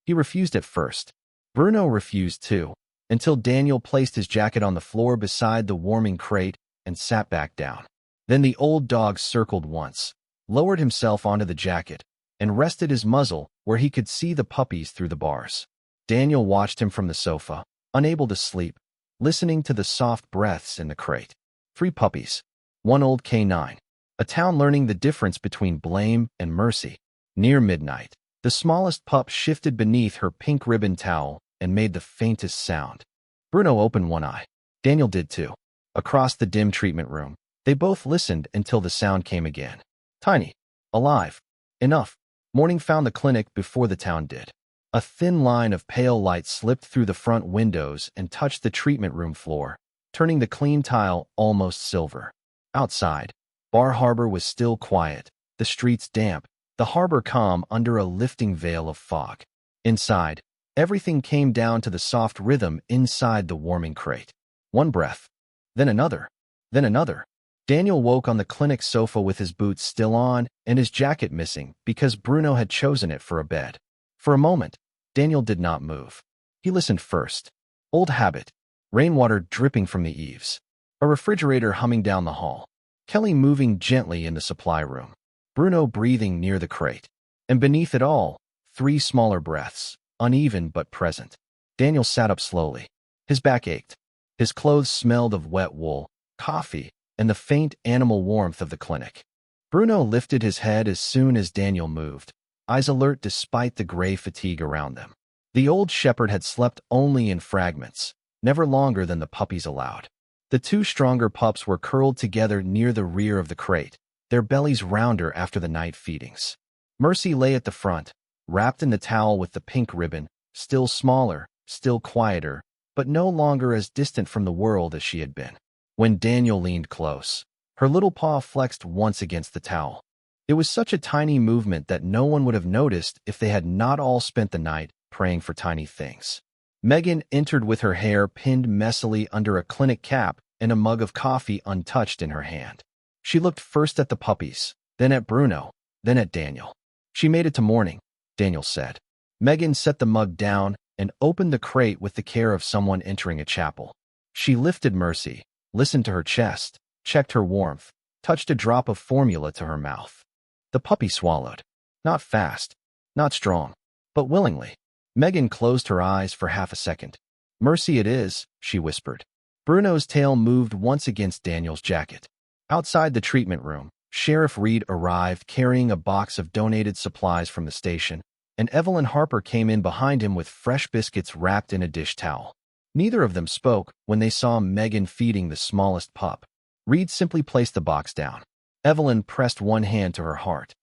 A: He refused at first. Bruno refused too, until Daniel placed his jacket on the floor beside the warming crate and sat back down. Then the old dog circled once, lowered himself onto the jacket, and rested his muzzle where he could see the puppies through the bars. Daniel watched him from the sofa, unable to sleep, listening to the soft breaths in the crate. 3 puppies. 1 old K9. A town learning the difference between blame and mercy. Near midnight, the smallest pup shifted beneath her pink ribbon towel and made the faintest sound. Bruno opened one eye. Daniel did too. Across the dim treatment room, they both listened until the sound came again. Tiny. Alive. Enough. Morning found the clinic before the town did. A thin line of pale light slipped through the front windows and touched the treatment room floor, turning the clean tile almost silver. Outside, Bar Harbor was still quiet, the streets damp, the harbor calm under a lifting veil of fog. Inside, everything came down to the soft rhythm inside the warming crate. One breath, then another, then another. Daniel woke on the clinic sofa with his boots still on and his jacket missing because Bruno had chosen it for a bed. For a moment, Daniel did not move. He listened first. Old habit. Rainwater dripping from the eaves. A refrigerator humming down the hall. Kelly moving gently in the supply room. Bruno breathing near the crate. And beneath it all, 3 smaller breaths, uneven but present. Daniel sat up slowly. His back ached. His clothes smelled of wet wool, coffee, and the faint animal warmth of the clinic. Bruno lifted his head as soon as Daniel moved, eyes alert despite the gray fatigue around them. The old shepherd had slept only in fragments, never longer than the puppies allowed. The 2 stronger pups were curled together near the rear of the crate, their bellies rounder after the night feedings. Mercy lay at the front, wrapped in the towel with the pink ribbon, still smaller, still quieter, but no longer as distant from the world as she had been. When Daniel leaned close, her little paw flexed once against the towel. It was such a tiny movement that no one would have noticed if they had not all spent the night praying for tiny things. Megan entered with her hair pinned messily under a clinic cap and a mug of coffee untouched in her hand. She looked first at the puppies, then at Bruno, then at Daniel. She made it to morning, Daniel said. Megan set the mug down and opened the crate with the care of someone entering a chapel. She lifted Mercy, listened to her chest, checked her warmth, touched a drop of formula to her mouth. The puppy swallowed. Not fast, not strong, but willingly. Megan closed her eyes for half a second. Mercy it is, she whispered. Bruno's tail moved once against Daniel's jacket. Outside the treatment room, Sheriff Reed arrived carrying a box of donated supplies from the station, and Evelyn Harper came in behind him with fresh biscuits wrapped in a dish towel. Neither of them spoke when they saw Megan feeding the smallest pup. Reed simply placed the box down. Evelyn pressed one hand to her heart.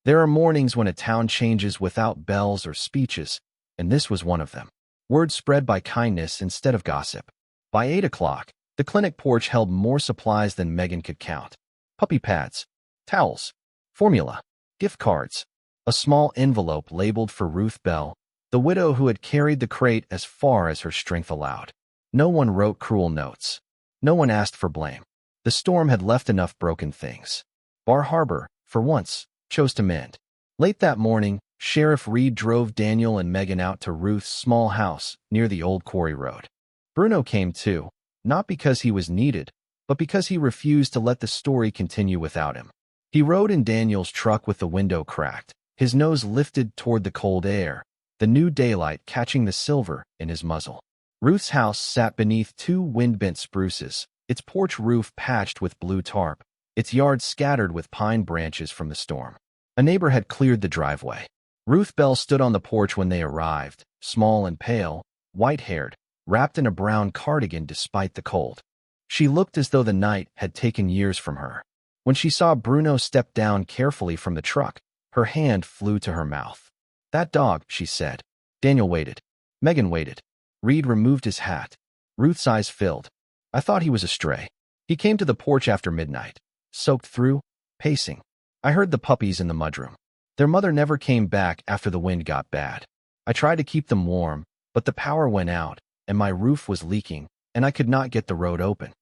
A: There are mornings when a town changes without bells or speeches, and this was one of them. Word spread by kindness instead of gossip. By 8 o'clock, the clinic porch held more supplies than Megan could count. Puppy pads, towels, formula, gift cards, a small envelope labeled for Ruth Bell, the widow who had carried the crate as far as her strength allowed. No one wrote cruel notes. No one asked for blame. The storm had left enough broken things. Bar Harbor, for once, chose to mend. Late that morning, Sheriff Reed drove Daniel and Megan out to Ruth's small house near the old quarry road. Bruno came too, not because he was needed, but because he refused to let the story continue without him. He rode in Daniel's truck with the window cracked, his nose lifted toward the cold air, the new daylight catching the silver in his muzzle. Ruth's house sat beneath 2 wind-bent spruces, its porch roof patched with blue tarp, its yard scattered with pine branches from the storm. A neighbor had cleared the driveway. Ruth Bell stood on the porch when they arrived, small and pale, white-haired, wrapped in a brown cardigan despite the cold. She looked as though the night had taken years from her. When she saw Bruno step down carefully from the truck, her hand flew to her mouth. "That dog," she said. Daniel waited. Megan waited. Reed removed his hat. Ruth's eyes filled. "I thought he was a stray. He came to the porch after midnight, soaked through, pacing. I heard the puppies in the mudroom. Their mother never came back after the wind got bad. I tried to keep them warm, but the power went out, and my roof was leaking, and I could not get the road open."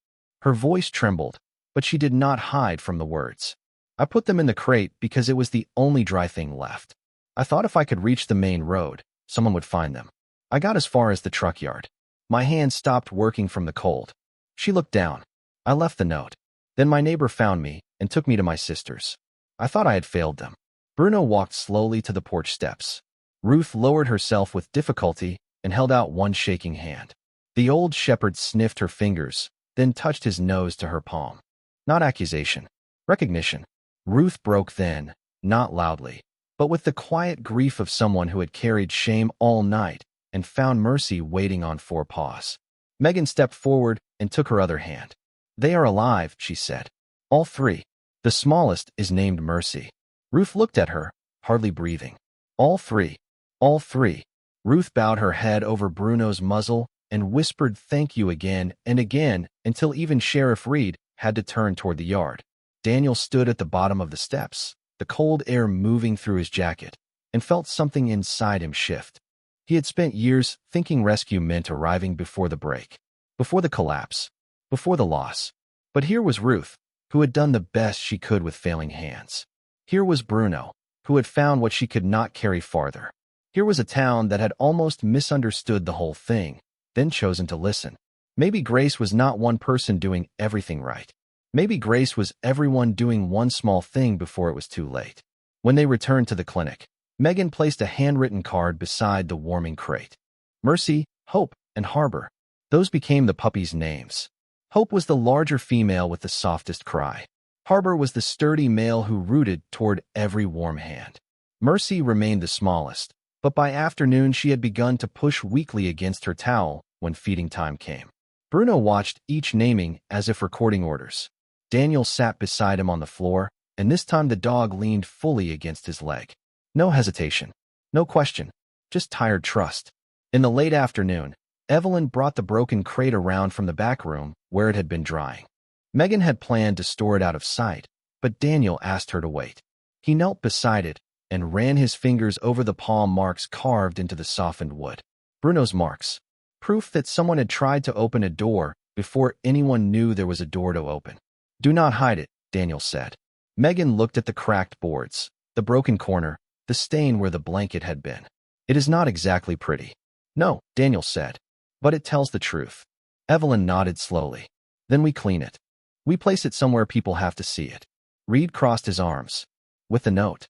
A: Her voice trembled, but she did not hide from the words. "I put them in the crate because it was the only dry thing left. I thought if I could reach the main road, someone would find them. I got as far as the truck yard. My hand stopped working from the cold." She looked down. "I left the note. Then my neighbor found me and took me to my sister's. I thought I had failed them." Bruno walked slowly to the porch steps. Ruth lowered herself with difficulty and held out one shaking hand. The old shepherd sniffed her fingers, then touched his nose to her palm. Not accusation. Recognition. Ruth broke then, not loudly, but with the quiet grief of someone who had carried shame all night and found mercy waiting on four paws. Megan stepped forward and took her other hand. "They are alive," she said. "All three. The smallest is named Mercy." Ruth looked at her, hardly breathing. "All three. All three." Ruth bowed her head over Bruno's muzzle and whispered thank you again and again until even Sheriff Reed had to turn toward the yard. Daniel stood at the bottom of the steps, the cold air moving through his jacket, and felt something inside him shift. He had spent years thinking rescue meant arriving before the break, before the collapse, before the loss. But here was Ruth, who had done the best she could with failing hands. Here was Bruno, who had found what she could not carry farther. Here was a town that had almost misunderstood the whole thing, then chosen to listen. Maybe Grace was not one person doing everything right. Maybe Grace was everyone doing one small thing before it was too late. When they returned to the clinic, Megan placed a handwritten card beside the warming crate. Mercy, Hope, and Harbor. Those became the puppies' names. Hope was the larger female with the softest cry. Harbor was the sturdy male who rooted toward every warm hand. Mercy remained the smallest, but by afternoon she had begun to push weakly against her towel when feeding time came. Bruno watched each naming as if recording orders. Daniel sat beside him on the floor, and this time the dog leaned fully against his leg. No hesitation, no question, just tired trust. In the late afternoon, Evelyn brought the broken crate around from the back room where it had been drying. Megan had planned to store it out of sight, but Daniel asked her to wait. He knelt beside it and ran his fingers over the palm marks carved into the softened wood. Bruno's marks. Proof that someone had tried to open a door before anyone knew there was a door to open. "Do not hide it," Daniel said. Megan looked at the cracked boards, the broken corner, the stain where the blanket had been. "It is not exactly pretty." "No," Daniel said, "but it tells the truth." Evelyn nodded slowly. "Then we clean it. We place it somewhere people have to see it." Reed crossed his arms. "With the note."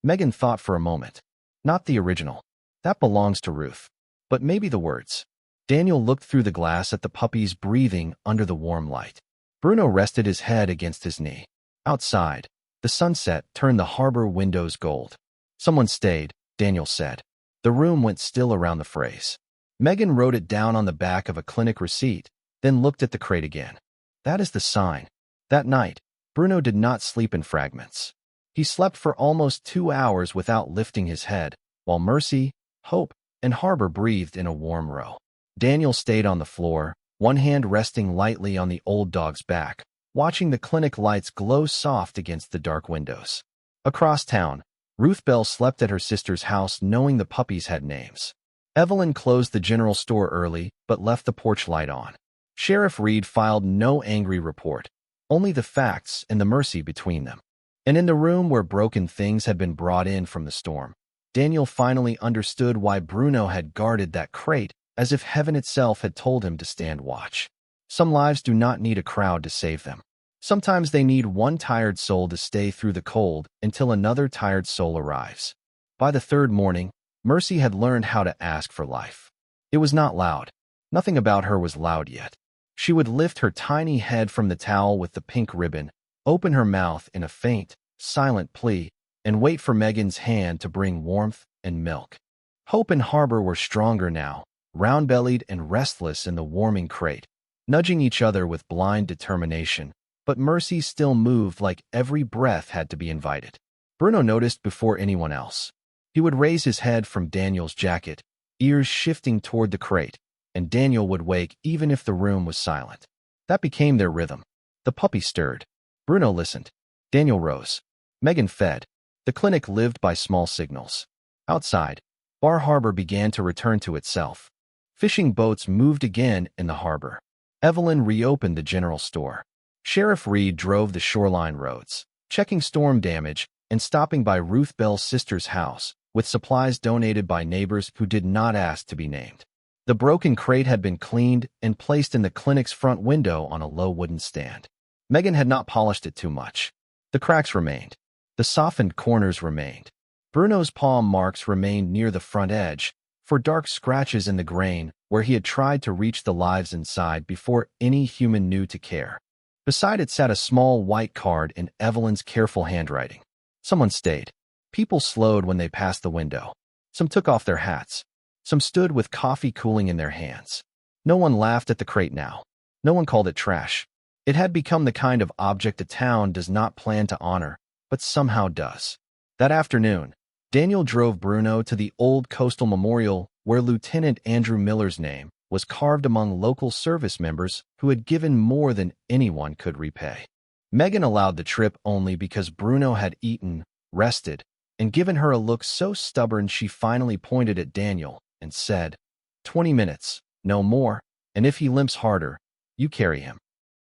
A: Megan thought for a moment. "Not the original. That belongs to Ruth. But maybe the words." Daniel looked through the glass at the puppies breathing under the warm light. Bruno rested his head against his knee. Outside, the sunset turned the harbor windows gold. "Someone stayed," Daniel said. The room went still around the phrase. Megan wrote it down on the back of a clinic receipt, then looked at the crate again. That is the sign. That night, Bruno did not sleep in fragments. He slept for almost 2 hours without lifting his head, while Mercy, Hope, and Harbor breathed in a warm row. Daniel stayed on the floor, one hand resting lightly on the old dog's back, watching the clinic lights glow soft against the dark windows. Across town, Ruth Bell slept at her sister's house knowing the puppies had names. Evelyn closed the general store early but left the porch light on. Sheriff Reed filed no angry report, only the facts and the mercy between them. And in the room where broken things had been brought in from the storm, Daniel finally understood why Bruno had guarded that crate as if heaven itself had told him to stand watch. Some lives do not need a crowd to save them. Sometimes they need one tired soul to stay through the cold until another tired soul arrives. By the third morning, Mercy had learned how to ask for life. It was not loud. Nothing about her was loud yet. She would lift her tiny head from the towel with the pink ribbon, open her mouth in a faint, silent plea, and wait for Megan's hand to bring warmth and milk. Hope and Harbor were stronger now, round-bellied and restless in the warming crate, nudging each other with blind determination, but Mercy still moved like every breath had to be invited. Bruno noticed before anyone else. He would raise his head from Daniel's jacket, ears shifting toward the crate, and Daniel would wake even if the room was silent. That became their rhythm. The puppy stirred. Bruno listened. Daniel rose. Megan fed. The clinic lived by small signals. Outside, Bar Harbor began to return to itself. Fishing boats moved again in the harbor. Evelyn reopened the general store. Sheriff Reed drove the shoreline roads, checking storm damage and stopping by Ruth Bell's sister's house with supplies donated by neighbors who did not ask to be named. The broken crate had been cleaned and placed in the clinic's front window on a low wooden stand. Megan had not polished it too much. The cracks remained. The softened corners remained. Bruno's palm marks remained near the front edge, for dark scratches in the grain where he had tried to reach the lives inside before any human knew to care. Beside it sat a small white card in Evelyn's careful handwriting. Someone stayed. People slowed when they passed the window. Some took off their hats. Some stood with coffee cooling in their hands. No one laughed at the crate now. No one called it trash. It had become the kind of object a town does not plan to honor, but somehow does. That afternoon, Daniel drove Bruno to the old coastal memorial where Lieutenant Andrew Miller's name was carved among local service members who had given more than anyone could repay. Megan allowed the trip only because Bruno had eaten, rested, and given her a look so stubborn she finally pointed at Daniel and said, 20 minutes, no more, and if he limps harder, you carry him.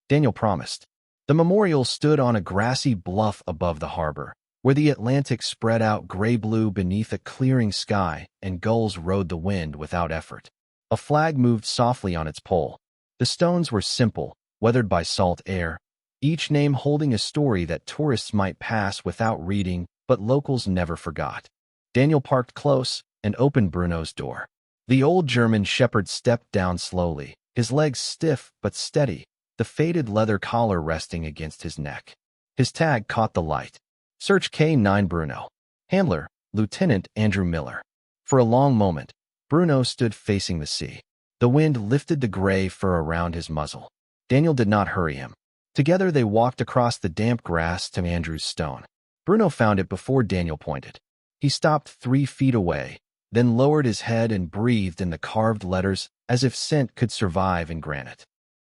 A: Daniel promised. The memorial stood on a grassy bluff above the harbor, where the Atlantic spread out gray-blue beneath a clearing sky and gulls rode the wind without effort. A flag moved softly on its pole. The stones were simple, weathered by salt air, each name holding a story that tourists might pass without reading, but locals never forgot. Daniel parked close and opened Bruno's door. The old German shepherd stepped down slowly, his legs stiff but steady, the faded leather collar resting against his neck. His tag caught the light. Search K9 Bruno. Handler, Lieutenant Andrew Miller. For a long moment, Bruno stood facing the sea. The wind lifted the gray fur around his muzzle. Daniel did not hurry him. Together they walked across the damp grass to Andrew's stone. Bruno found it before Daniel pointed. He stopped 3 feet away, then lowered his head and breathed in the carved letters as if scent could survive in granite.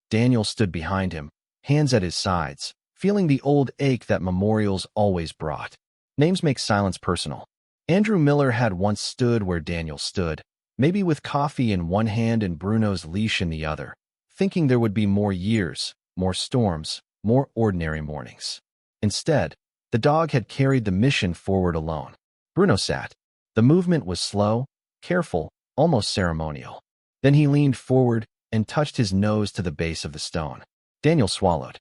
A: Daniel stood behind him, hands at his sides, feeling the old ache that memorials always brought. Names make silence personal. Andrew Miller had once stood where Daniel stood, maybe with coffee in one hand and Bruno's leash in the other, thinking there would be more years, more storms, more ordinary mornings. Instead, the dog had carried the mission forward alone. Bruno sat. The movement was slow, careful, almost ceremonial. Then he leaned forward and touched his nose to the base of the stone. Daniel swallowed.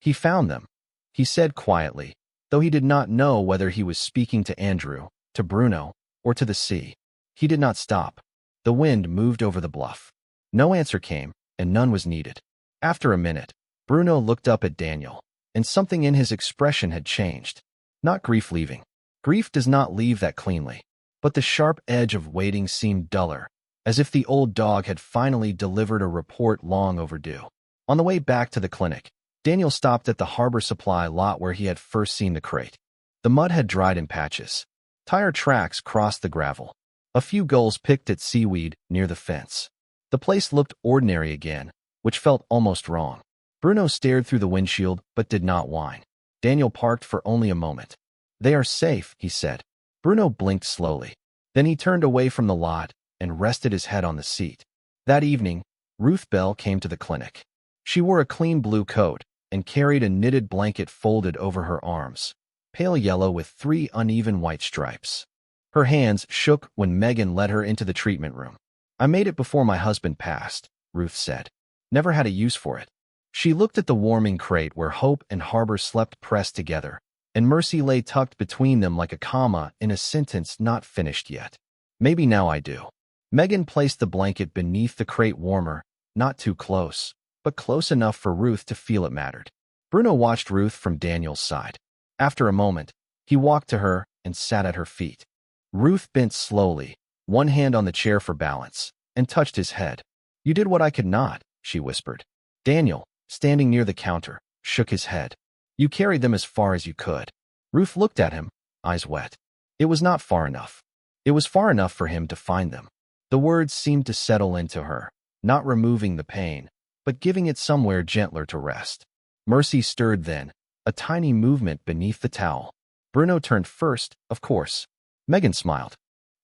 A: He found them, he said quietly, though he did not know whether he was speaking to Andrew, to Bruno, or to the sea. He did not stop. The wind moved over the bluff. No answer came, and none was needed. After a minute, Bruno looked up at Daniel, and something in his expression had changed. Not grief leaving. Grief does not leave that cleanly. But the sharp edge of waiting seemed duller, as if the old dog had finally delivered a report long overdue. On the way back to the clinic, Daniel stopped at the harbor supply lot where he had first seen the crate. The mud had dried in patches. Tire tracks crossed the gravel. A few gulls picked at seaweed near the fence. The place looked ordinary again, which felt almost wrong. Bruno stared through the windshield but did not whine. Daniel parked for only a moment. They are safe, he said. Bruno blinked slowly. Then he turned away from the lot and rested his head on the seat. That evening, Ruth Bell came to the clinic. She wore a clean blue coat and carried a knitted blanket folded over her arms, pale yellow with 3 uneven white stripes. Her hands shook when Megan led her into the treatment room. I made it before my husband passed, Ruth said. Never had a use for it. She looked at the warming crate where Hope and Harbor slept pressed together, and Mercy lay tucked between them like a comma in a sentence not finished yet. Maybe now I do. Megan placed the blanket beneath the crate warmer, not too close, but close enough for Ruth to feel it mattered. Bruno watched Ruth from Daniel's side. After a moment, he walked to her and sat at her feet. Ruth bent slowly, one hand on the chair for balance, and touched his head. You did what I could not, she whispered. Daniel, standing near the counter, shook his head. You carried them as far as you could. Ruth looked at him, eyes wet. It was not far enough. It was far enough for him to find them. The words seemed to settle into her, not removing the pain, but giving it somewhere gentler to rest. Mercy stirred then, a tiny movement beneath the towel. Bruno turned first, of course. Megan smiled.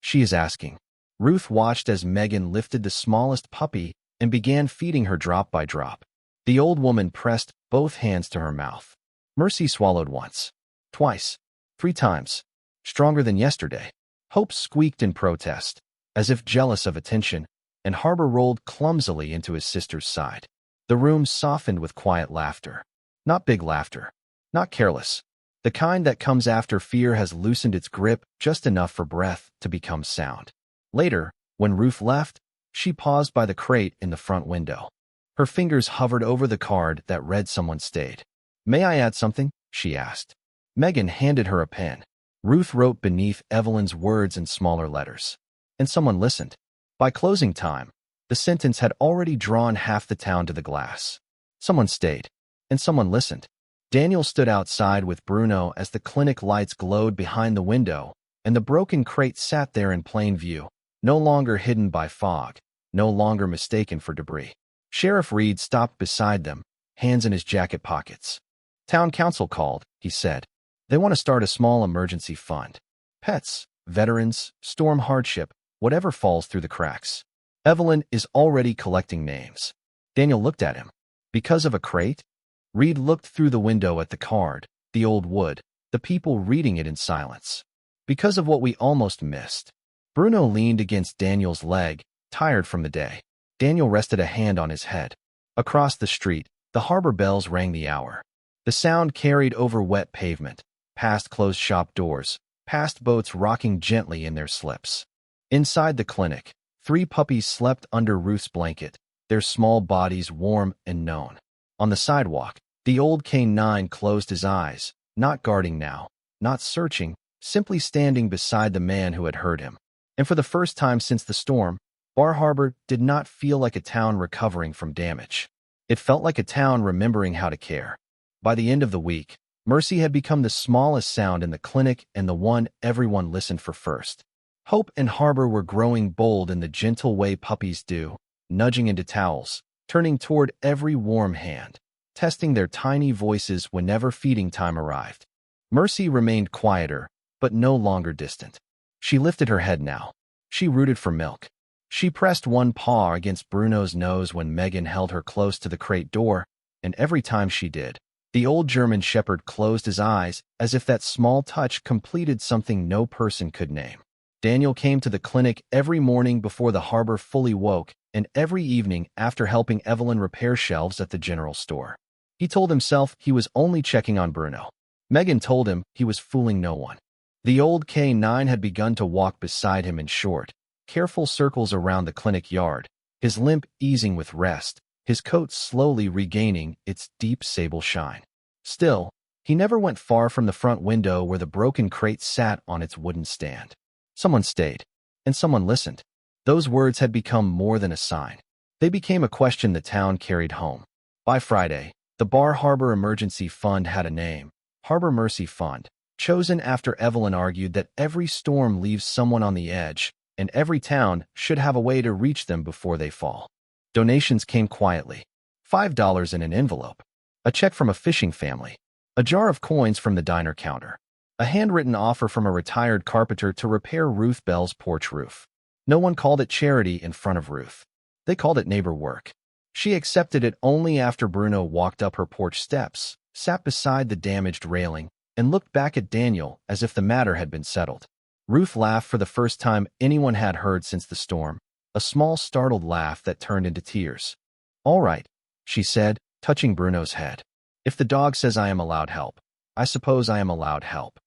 A: She is asking. Ruth watched as Megan lifted the smallest puppy and began feeding her drop by drop. The old woman pressed both hands to her mouth. Mercy swallowed once, twice, 3 times. Stronger than yesterday. Hope squeaked in protest, as if jealous of attention, and Harbor rolled clumsily into his sister's side. The room softened with quiet laughter. Not big laughter. Not careless. The kind that comes after fear has loosened its grip just enough for breath to become sound. Later, when Ruth left, she paused by the crate in the front window. Her fingers hovered over the card that read someone stayed. "May I add something?" she asked. Megan handed her a pen. Ruth wrote beneath Evelyn's words in smaller letters. And someone listened. By closing time, the sentence had already drawn half the town to the glass. Someone stayed. And someone listened. Daniel stood outside with Bruno as the clinic lights glowed behind the window, and the broken crate sat there in plain view, no longer hidden by fog, no longer mistaken for debris. Sheriff Reed stopped beside them, hands in his jacket pockets. "Town council called," he said. "They want to start a small emergency fund. Pets, veterans, storm hardship, whatever falls through the cracks. Evelyn is already collecting names." Daniel looked at him. "Because of a crate?" Reed looked through the window at the card, the old wood, the people reading it in silence. "Because of what we almost missed." Bruno leaned against Daniel's leg, tired from the day. Daniel rested a hand on his head. Across the street, the harbor bells rang the hour. The sound carried over wet pavement, past closed shop doors, past boats rocking gently in their slips. Inside the clinic, 3 puppies slept under Ruth's blanket, their small bodies warm and known. On the sidewalk, the old K9 closed his eyes, not guarding now, not searching, simply standing beside the man who had hurt him. And for the first time since the storm, Bar Harbor did not feel like a town recovering from damage. It felt like a town remembering how to care. By the end of the week, Mercy had become the smallest sound in the clinic and the one everyone listened for first. Hope and Harbor were growing bold in the gentle way puppies do, nudging into towels, turning toward every warm hand, testing their tiny voices whenever feeding time arrived. Mercy remained quieter, but no longer distant. She lifted her head now. She rooted for milk. She pressed one paw against Bruno's nose when Megan held her close to the crate door, and every time she did, the old German shepherd closed his eyes as if that small touch completed something no person could name. Daniel came to the clinic every morning before the harbor fully woke, and every evening after helping Evelyn repair shelves at the general store. He told himself he was only checking on Bruno. Megan told him he was fooling no one. The old K9 had begun to walk beside him in short, careful circles around the clinic yard, his limp easing with rest, his coat slowly regaining its deep sable shine. Still, he never went far from the front window where the broken crate sat on its wooden stand. Someone stayed, and someone listened. Those words had become more than a sign. They became a question the town carried home. By Friday, the Bar Harbor Emergency Fund had a name, Harbor Mercy Fund, chosen after Evelyn argued that every storm leaves someone on the edge, and every town should have a way to reach them before they fall. Donations came quietly. $5 in an envelope. A check from a fishing family. A jar of coins from the diner counter. A handwritten offer from a retired carpenter to repair Ruth Bell's porch roof. No one called it charity in front of Ruth. They called it neighbor work. She accepted it only after Bruno walked up her porch steps, sat beside the damaged railing, and looked back at Daniel as if the matter had been settled. Ruth laughed for the first time anyone had heard since the storm, a small startled laugh that turned into tears. "All right," she said, touching Bruno's head. "If the dog says I am allowed help, I suppose I am allowed help."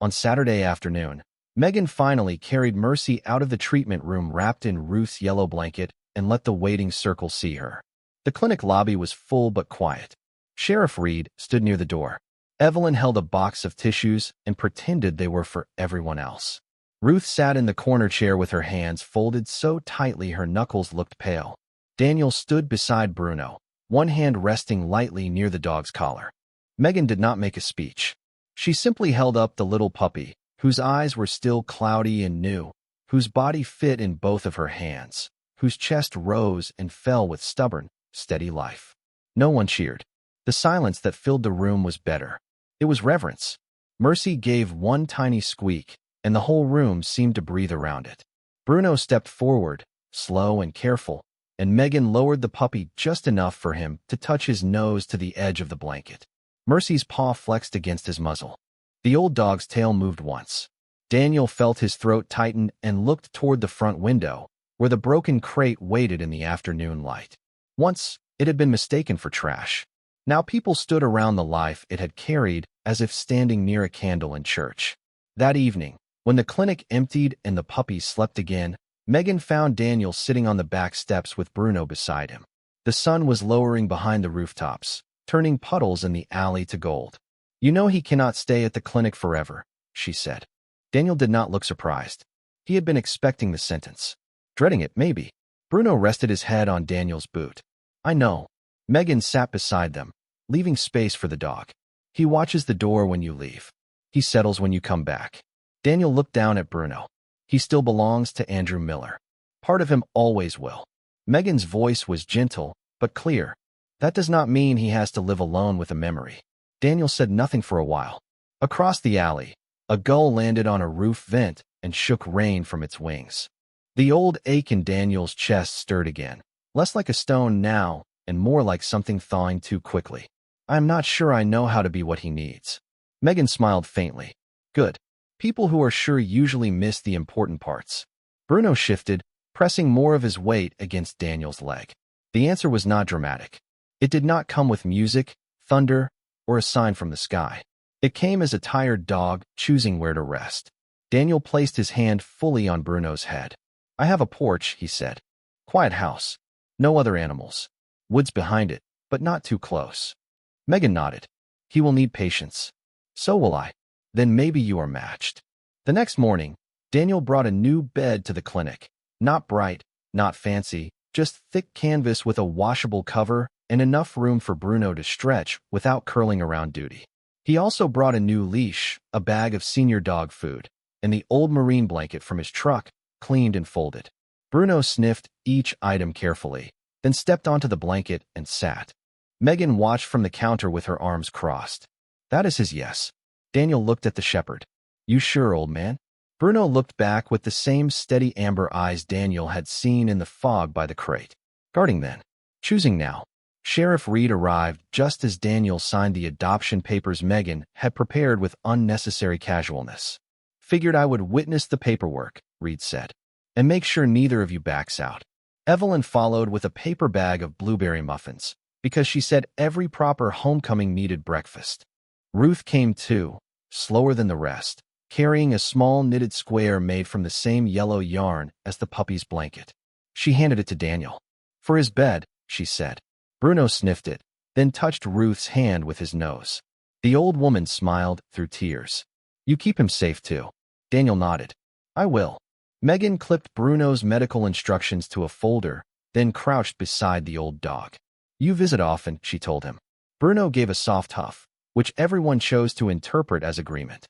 A: On Saturday afternoon, Megan finally carried Mercy out of the treatment room wrapped in Ruth's yellow blanket and let the waiting circle see her. The clinic lobby was full but quiet. Sheriff Reed stood near the door. Evelyn held a box of tissues and pretended they were for everyone else. Ruth sat in the corner chair with her hands folded so tightly her knuckles looked pale. Daniel stood beside Bruno, one hand resting lightly near the dog's collar. Megan did not make a speech. She simply held up the little puppy, whose eyes were still cloudy and new, whose body fit in both of her hands, whose chest rose and fell with stubborn, steady life. No one cheered. The silence that filled the room was better. It was reverence. Mercy gave one tiny squeak, and the whole room seemed to breathe around it. Bruno stepped forward, slow and careful, and Megan lowered the puppy just enough for him to touch his nose to the edge of the blanket. Mercy's paw flexed against his muzzle. The old dog's tail moved once. Daniel felt his throat tighten and looked toward the front window, where the broken crate waited in the afternoon light. Once, it had been mistaken for trash. Now people stood around the life it had carried as if standing near a candle in church. That evening, when the clinic emptied and the puppies slept again, Megan found Daniel sitting on the back steps with Bruno beside him. The sun was lowering behind the rooftops, turning puddles in the alley to gold. You know he cannot stay at the clinic forever, she said. Daniel did not look surprised. He had been expecting the sentence. Dreading it, maybe. Bruno rested his head on Daniel's boot. I know. Megan sat beside them, leaving space for the dog. He watches the door when you leave. He settles when you come back. Daniel looked down at Bruno. He still belongs to Andrew Miller. Part of him always will. Megan's voice was gentle, but clear. That does not mean he has to live alone with a memory. Daniel said nothing for a while. Across the alley, a gull landed on a roof vent and shook rain from its wings. The old ache in Daniel's chest stirred again, less like a stone now and more like something thawing too quickly. I'm not sure I know how to be what he needs. Megan smiled faintly. Good. People who are sure usually miss the important parts. Bruno shifted, pressing more of his weight against Daniel's leg. The answer was not dramatic. It did not come with music, thunder, or a sign from the sky. It came as a tired dog choosing where to rest. Daniel placed his hand fully on Bruno's head. I have a porch, he said. Quiet house. No other animals. Woods behind it, but not too close. Megan nodded. He will need patience. So will I. Then maybe you are matched. The next morning, Daniel brought a new bed to the clinic. Not bright, not fancy, just thick canvas with a washable cover and enough room for Bruno to stretch without curling around duty. He also brought a new leash, a bag of senior dog food, and the old marine blanket from his truck, cleaned and folded. Bruno sniffed each item carefully, then stepped onto the blanket and sat. Megan watched from the counter with her arms crossed. That is his yes. Daniel looked at the shepherd. You sure, old man? Bruno looked back with the same steady amber eyes Daniel had seen in the fog by the crate. Guarding then. Choosing now. Sheriff Reed arrived just as Daniel signed the adoption papers Megan had prepared with unnecessary casualness. Figured I would witness the paperwork, Reed said. And make sure neither of you backs out. Evelyn followed with a paper bag of blueberry muffins, because she said every proper homecoming needed breakfast. Ruth came too, slower than the rest, carrying a small knitted square made from the same yellow yarn as the puppy's blanket. She handed it to Daniel. For his bed, she said. Bruno sniffed it, then touched Ruth's hand with his nose. The old woman smiled through tears. You keep him safe too. Daniel nodded. I will. Megan clipped Bruno's medical instructions to a folder, then crouched beside the old dog. You visit often, she told him. Bruno gave a soft huff, which everyone chose to interpret as agreement.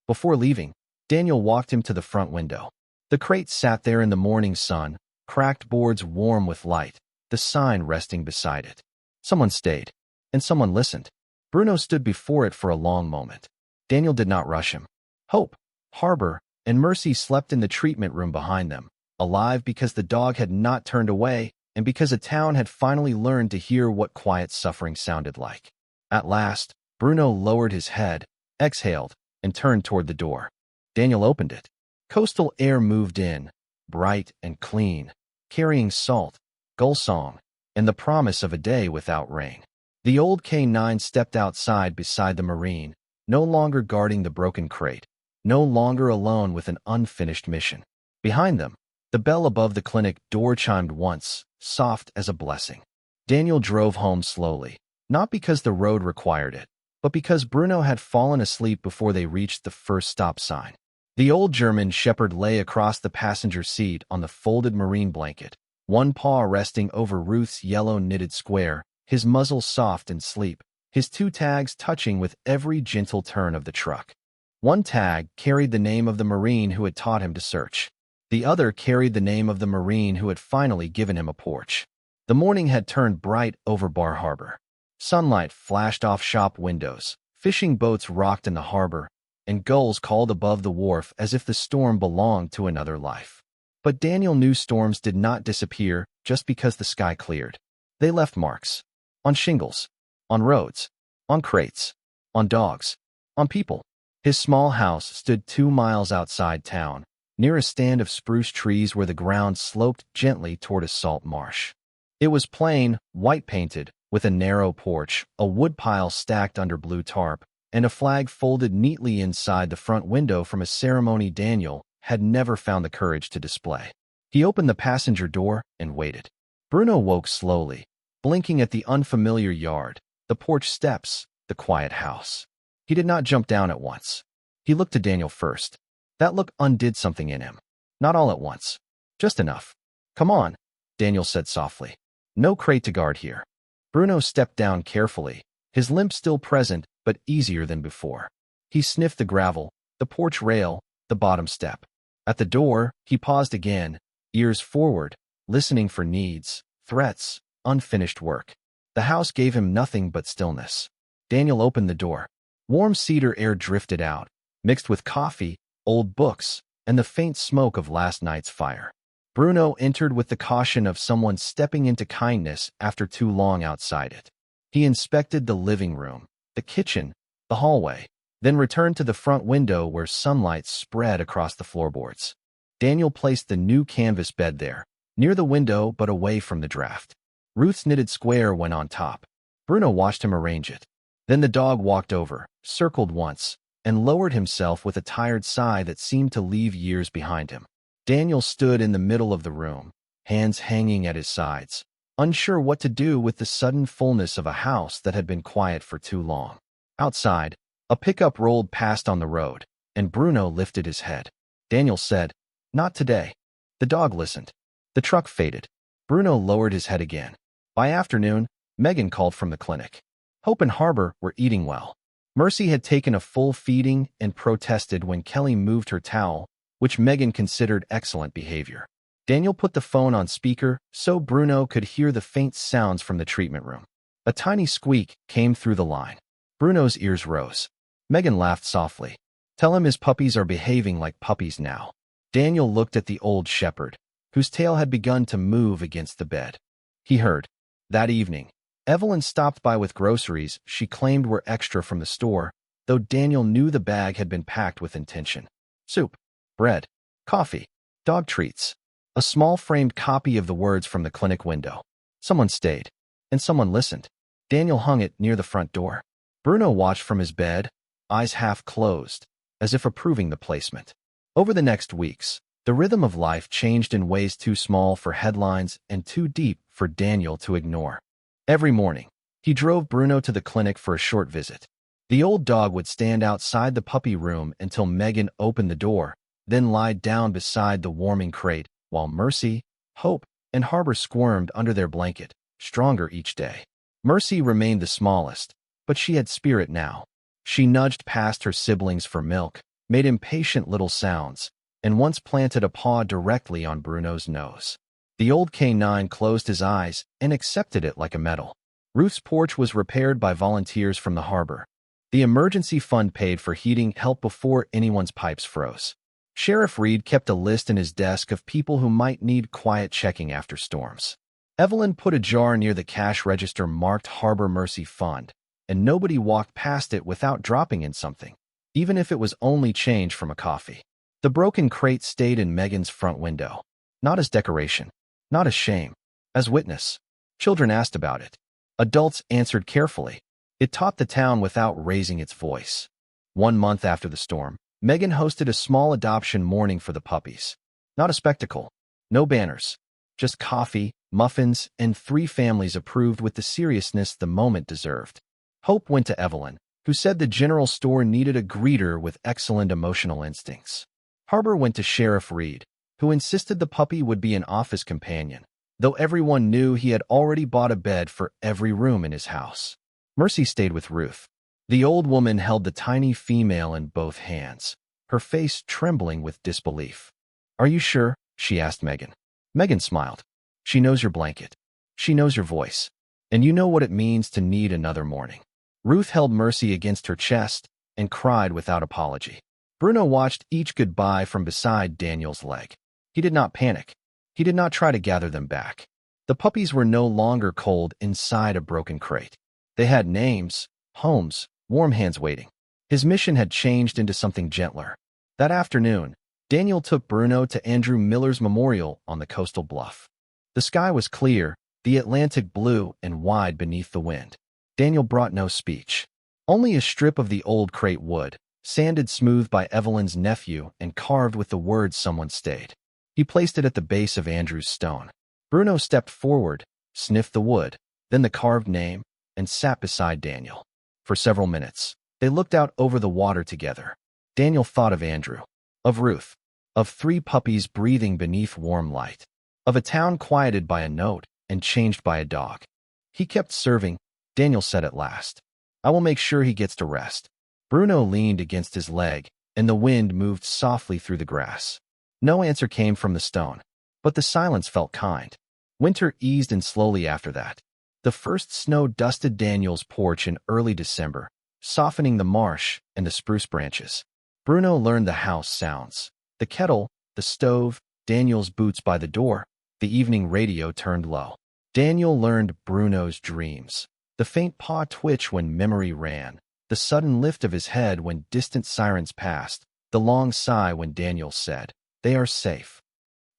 A: Before leaving, Daniel walked him to the front window. The crate sat there in the morning sun, cracked boards warm with light, the sign resting beside it. Someone stayed, and someone listened. Bruno stood before it for a long moment. Daniel did not rush him. Hope, Harbor, and Mercy slept in the treatment room behind them, alive because the dog had not turned away and because a town had finally learned to hear what quiet suffering sounded like. At last, Bruno lowered his head, exhaled, and turned toward the door. Daniel opened it. Coastal air moved in, bright and clean, carrying salt, gull song, and the promise of a day without rain. The old K9 stepped outside beside the Marine, no longer guarding the broken crate, no longer alone with an unfinished mission. Behind them, the bell above the clinic door chimed once, soft as a blessing. Daniel drove home slowly, not because the road required it, but because Bruno had fallen asleep before they reached the first stop sign. The old German shepherd lay across the passenger seat on the folded marine blanket, one paw resting over Ruth's yellow knitted square, his muzzle soft and sleep, his two tags touching with every gentle turn of the truck. One tag carried the name of the Marine who had taught him to search. The other carried the name of the Marine who had finally given him a porch. The morning had turned bright over Bar Harbor. Sunlight flashed off shop windows, fishing boats rocked in the harbor, and gulls called above the wharf as if the storm belonged to another life. But Daniel knew storms did not disappear just because the sky cleared. They left marks. On shingles, on roads, on crates, on dogs, on people. His small house stood 2 miles outside town, near a stand of spruce trees where the ground sloped gently toward a salt marsh. It was plain, white-painted, with a narrow porch, a woodpile stacked under blue tarp, and a flag folded neatly inside the front window from a ceremony Daniel had never found the courage to display. He opened the passenger door and waited. Bruno woke slowly, blinking at the unfamiliar yard, the porch steps, the quiet house. He did not jump down at once. He looked to Daniel first. That look undid something in him. Not all at once. Just enough. Come on, Daniel said softly. No crate to guard here. Bruno stepped down carefully, his limp still present but easier than before. He sniffed the gravel, the porch rail, the bottom step. At the door, he paused again, ears forward, listening for needs, threats, unfinished work. The house gave him nothing but stillness. Daniel opened the door. Warm cedar air drifted out, mixed with coffee, old books, and the faint smoke of last night's fire. Bruno entered with the caution of someone stepping into kindness after too long outside it. He inspected the living room, the kitchen, the hallway, then returned to the front window where sunlight spread across the floorboards. Daniel placed the new canvas bed there, near the window but away from the draft. Ruth's knitted square went on top. Bruno watched him arrange it. Then the dog walked over, circled once, and lowered himself with a tired sigh that seemed to leave years behind him. Daniel stood in the middle of the room, hands hanging at his sides, unsure what to do with the sudden fullness of a house that had been quiet for too long. Outside, a pickup rolled past on the road, and Bruno lifted his head. Daniel said, "Not today." The dog listened. The truck faded. Bruno lowered his head again. By afternoon, Megan called from the clinic. Hope and Harbor were eating well. Mercy had taken a full feeding and protested when Kelly moved her towel, which Megan considered excellent behavior. Daniel put the phone on speaker so Bruno could hear the faint sounds from the treatment room. A tiny squeak came through the line. Bruno's ears rose. Megan laughed softly. "Tell him his puppies are behaving like puppies now." Daniel looked at the old shepherd, whose tail had begun to move against the bed. He heard. That evening, Evelyn stopped by with groceries she claimed were extra from the store, though Daniel knew the bag had been packed with intention. Soup, bread, coffee, dog treats. A small framed copy of the words from the clinic window. Someone stayed, and someone listened. Daniel hung it near the front door. Bruno watched from his bed, eyes half closed, as if approving the placement. Over the next weeks, the rhythm of life changed in ways too small for headlines and too deep for Daniel to ignore. Every morning, he drove Bruno to the clinic for a short visit. The old dog would stand outside the puppy room until Megan opened the door, then lie down beside the warming crate, while Mercy, Hope, and Harbor squirmed under their blanket, stronger each day. Mercy remained the smallest, but she had spirit now. She nudged past her siblings for milk, made impatient little sounds, and once planted a paw directly on Bruno's nose. The old canine closed his eyes and accepted it like a medal. Ruth's porch was repaired by volunteers from the harbor. The emergency fund paid for heating help before anyone's pipes froze. Sheriff Reed kept a list in his desk of people who might need quiet checking after storms. Evelyn put a jar near the cash register marked Harbor Mercy Fund, and nobody walked past it without dropping in something, even if it was only change from a coffee. The broken crate stayed in Megan's front window, not as decoration, not as shame, as witness. Children asked about it. Adults answered carefully. It taught the town without raising its voice. 1 month after the storm, Megan hosted a small adoption morning for the puppies. Not a spectacle, no banners, just coffee, muffins, and 3 families approved with the seriousness the moment deserved. Hope went to Evelyn, who said the general store needed a greeter with excellent emotional instincts. Harbor went to Sheriff Reed, who insisted the puppy would be an office companion, though everyone knew he had already bought a bed for every room in his house. Mercy stayed with Ruth. The old woman held the tiny female in both hands, her face trembling with disbelief. "Are you sure?" she asked Megan. Megan smiled. "She knows your blanket. She knows your voice. And you know what it means to need another morning." Ruth held Mercy against her chest and cried without apology. Bruno watched each goodbye from beside Daniel's leg. He did not panic. He did not try to gather them back. The puppies were no longer cold inside a broken crate. They had names, homes, warm hands waiting. His mission had changed into something gentler. That afternoon, Daniel took Bruno to Andrew Miller's memorial on the coastal bluff. The sky was clear, the Atlantic blue and wide beneath the wind. Daniel brought no speech. Only a strip of the old crate wood, sanded smooth by Evelyn's nephew and carved with the words "Someone Stayed." He placed it at the base of Andrew's stone. Bruno stepped forward, sniffed the wood, then the carved name, and sat beside Daniel. For several minutes, they looked out over the water together. Daniel thought of Andrew, of Ruth, of 3 puppies breathing beneath warm light, of a town quieted by a note and changed by a dog. He kept serving. Daniel said at last, "I will make sure he gets to rest." Bruno leaned against his leg, and the wind moved softly through the grass. No answer came from the stone, but the silence felt kind. Winter eased in slowly after that. The first snow dusted Daniel's porch in early December, softening the marsh and the spruce branches. Bruno learned the house sounds: the kettle, the stove, Daniel's boots by the door, the evening radio turned low. Daniel learned Bruno's dreams: the faint paw twitch when memory ran, the sudden lift of his head when distant sirens passed, the long sigh when Daniel said, "They are safe."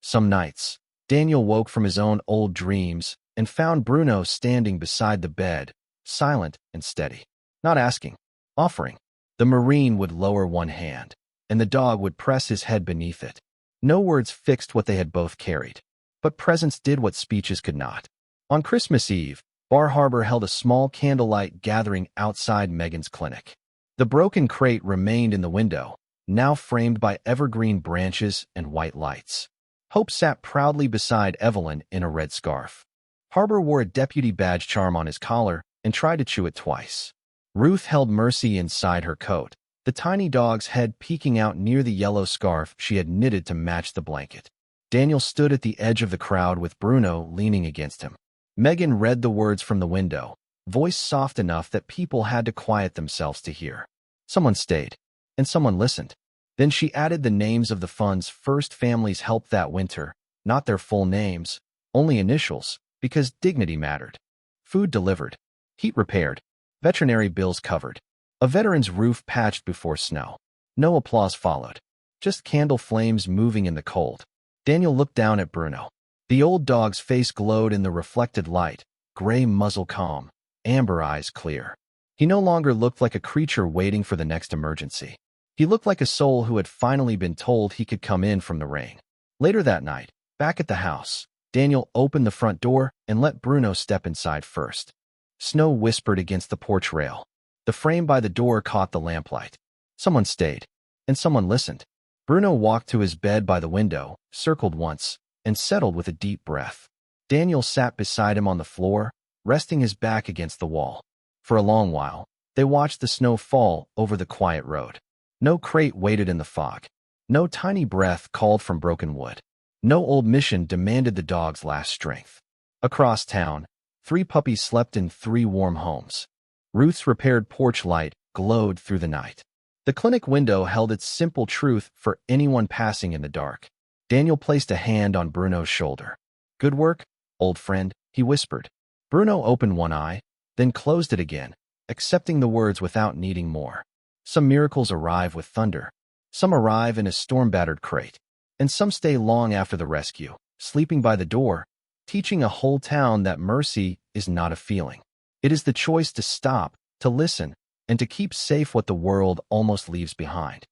A: Some nights, Daniel woke from his own old dreams and found Bruno standing beside the bed, silent and steady. Not asking, offering. The Marine would lower one hand, and the dog would press his head beneath it. No words fixed what they had both carried, but presence did what speeches could not. On Christmas Eve, Bar Harbor held a small candlelight gathering outside Megan's clinic. The broken crate remained in the window, now framed by evergreen branches and white lights. Hope sat proudly beside Evelyn in a red scarf. Harbor wore a deputy badge charm on his collar and tried to chew it twice. Ruth held Mercy inside her coat, the tiny dog's head peeking out near the yellow scarf she had knitted to match the blanket. Daniel stood at the edge of the crowd with Bruno leaning against him. Megan read the words from the window, voice soft enough that people had to quiet themselves to hear. Someone stayed, and someone listened. Then she added the names of the fund's first families helped that winter, not their full names, only initials, because dignity mattered. Food delivered, heat repaired, veterinary bills covered, a veteran's roof patched before snow. No applause followed, just candle flames moving in the cold. Daniel looked down at Bruno. The old dog's face glowed in the reflected light, gray muzzle calm, amber eyes clear. He no longer looked like a creature waiting for the next emergency. He looked like a soul who had finally been told he could come in from the rain. Later that night, back at the house, Daniel opened the front door and let Bruno step inside first. Snow whispered against the porch rail. The frame by the door caught the lamplight. Someone stayed, and someone listened. Bruno walked to his bed by the window, circled once, and settled with a deep breath. Daniel sat beside him on the floor, resting his back against the wall. For a long while, they watched the snow fall over the quiet road. No crate waited in the fog. No tiny breath called from broken wood. No old mission demanded the dog's last strength. Across town, 3 puppies slept in 3 warm homes. Ruth's repaired porch light glowed through the night. The clinic window held its simple truth for anyone passing in the dark. Daniel placed a hand on Bruno's shoulder. "Good work, old friend," he whispered. Bruno opened one eye, then closed it again, accepting the words without needing more. Some miracles arrive with thunder. Some arrive in a storm-battered crate. And some stay long after the rescue, sleeping by the door, teaching a whole town that mercy is not a feeling. It is the choice to stop, to listen, and to keep safe what the world almost leaves behind.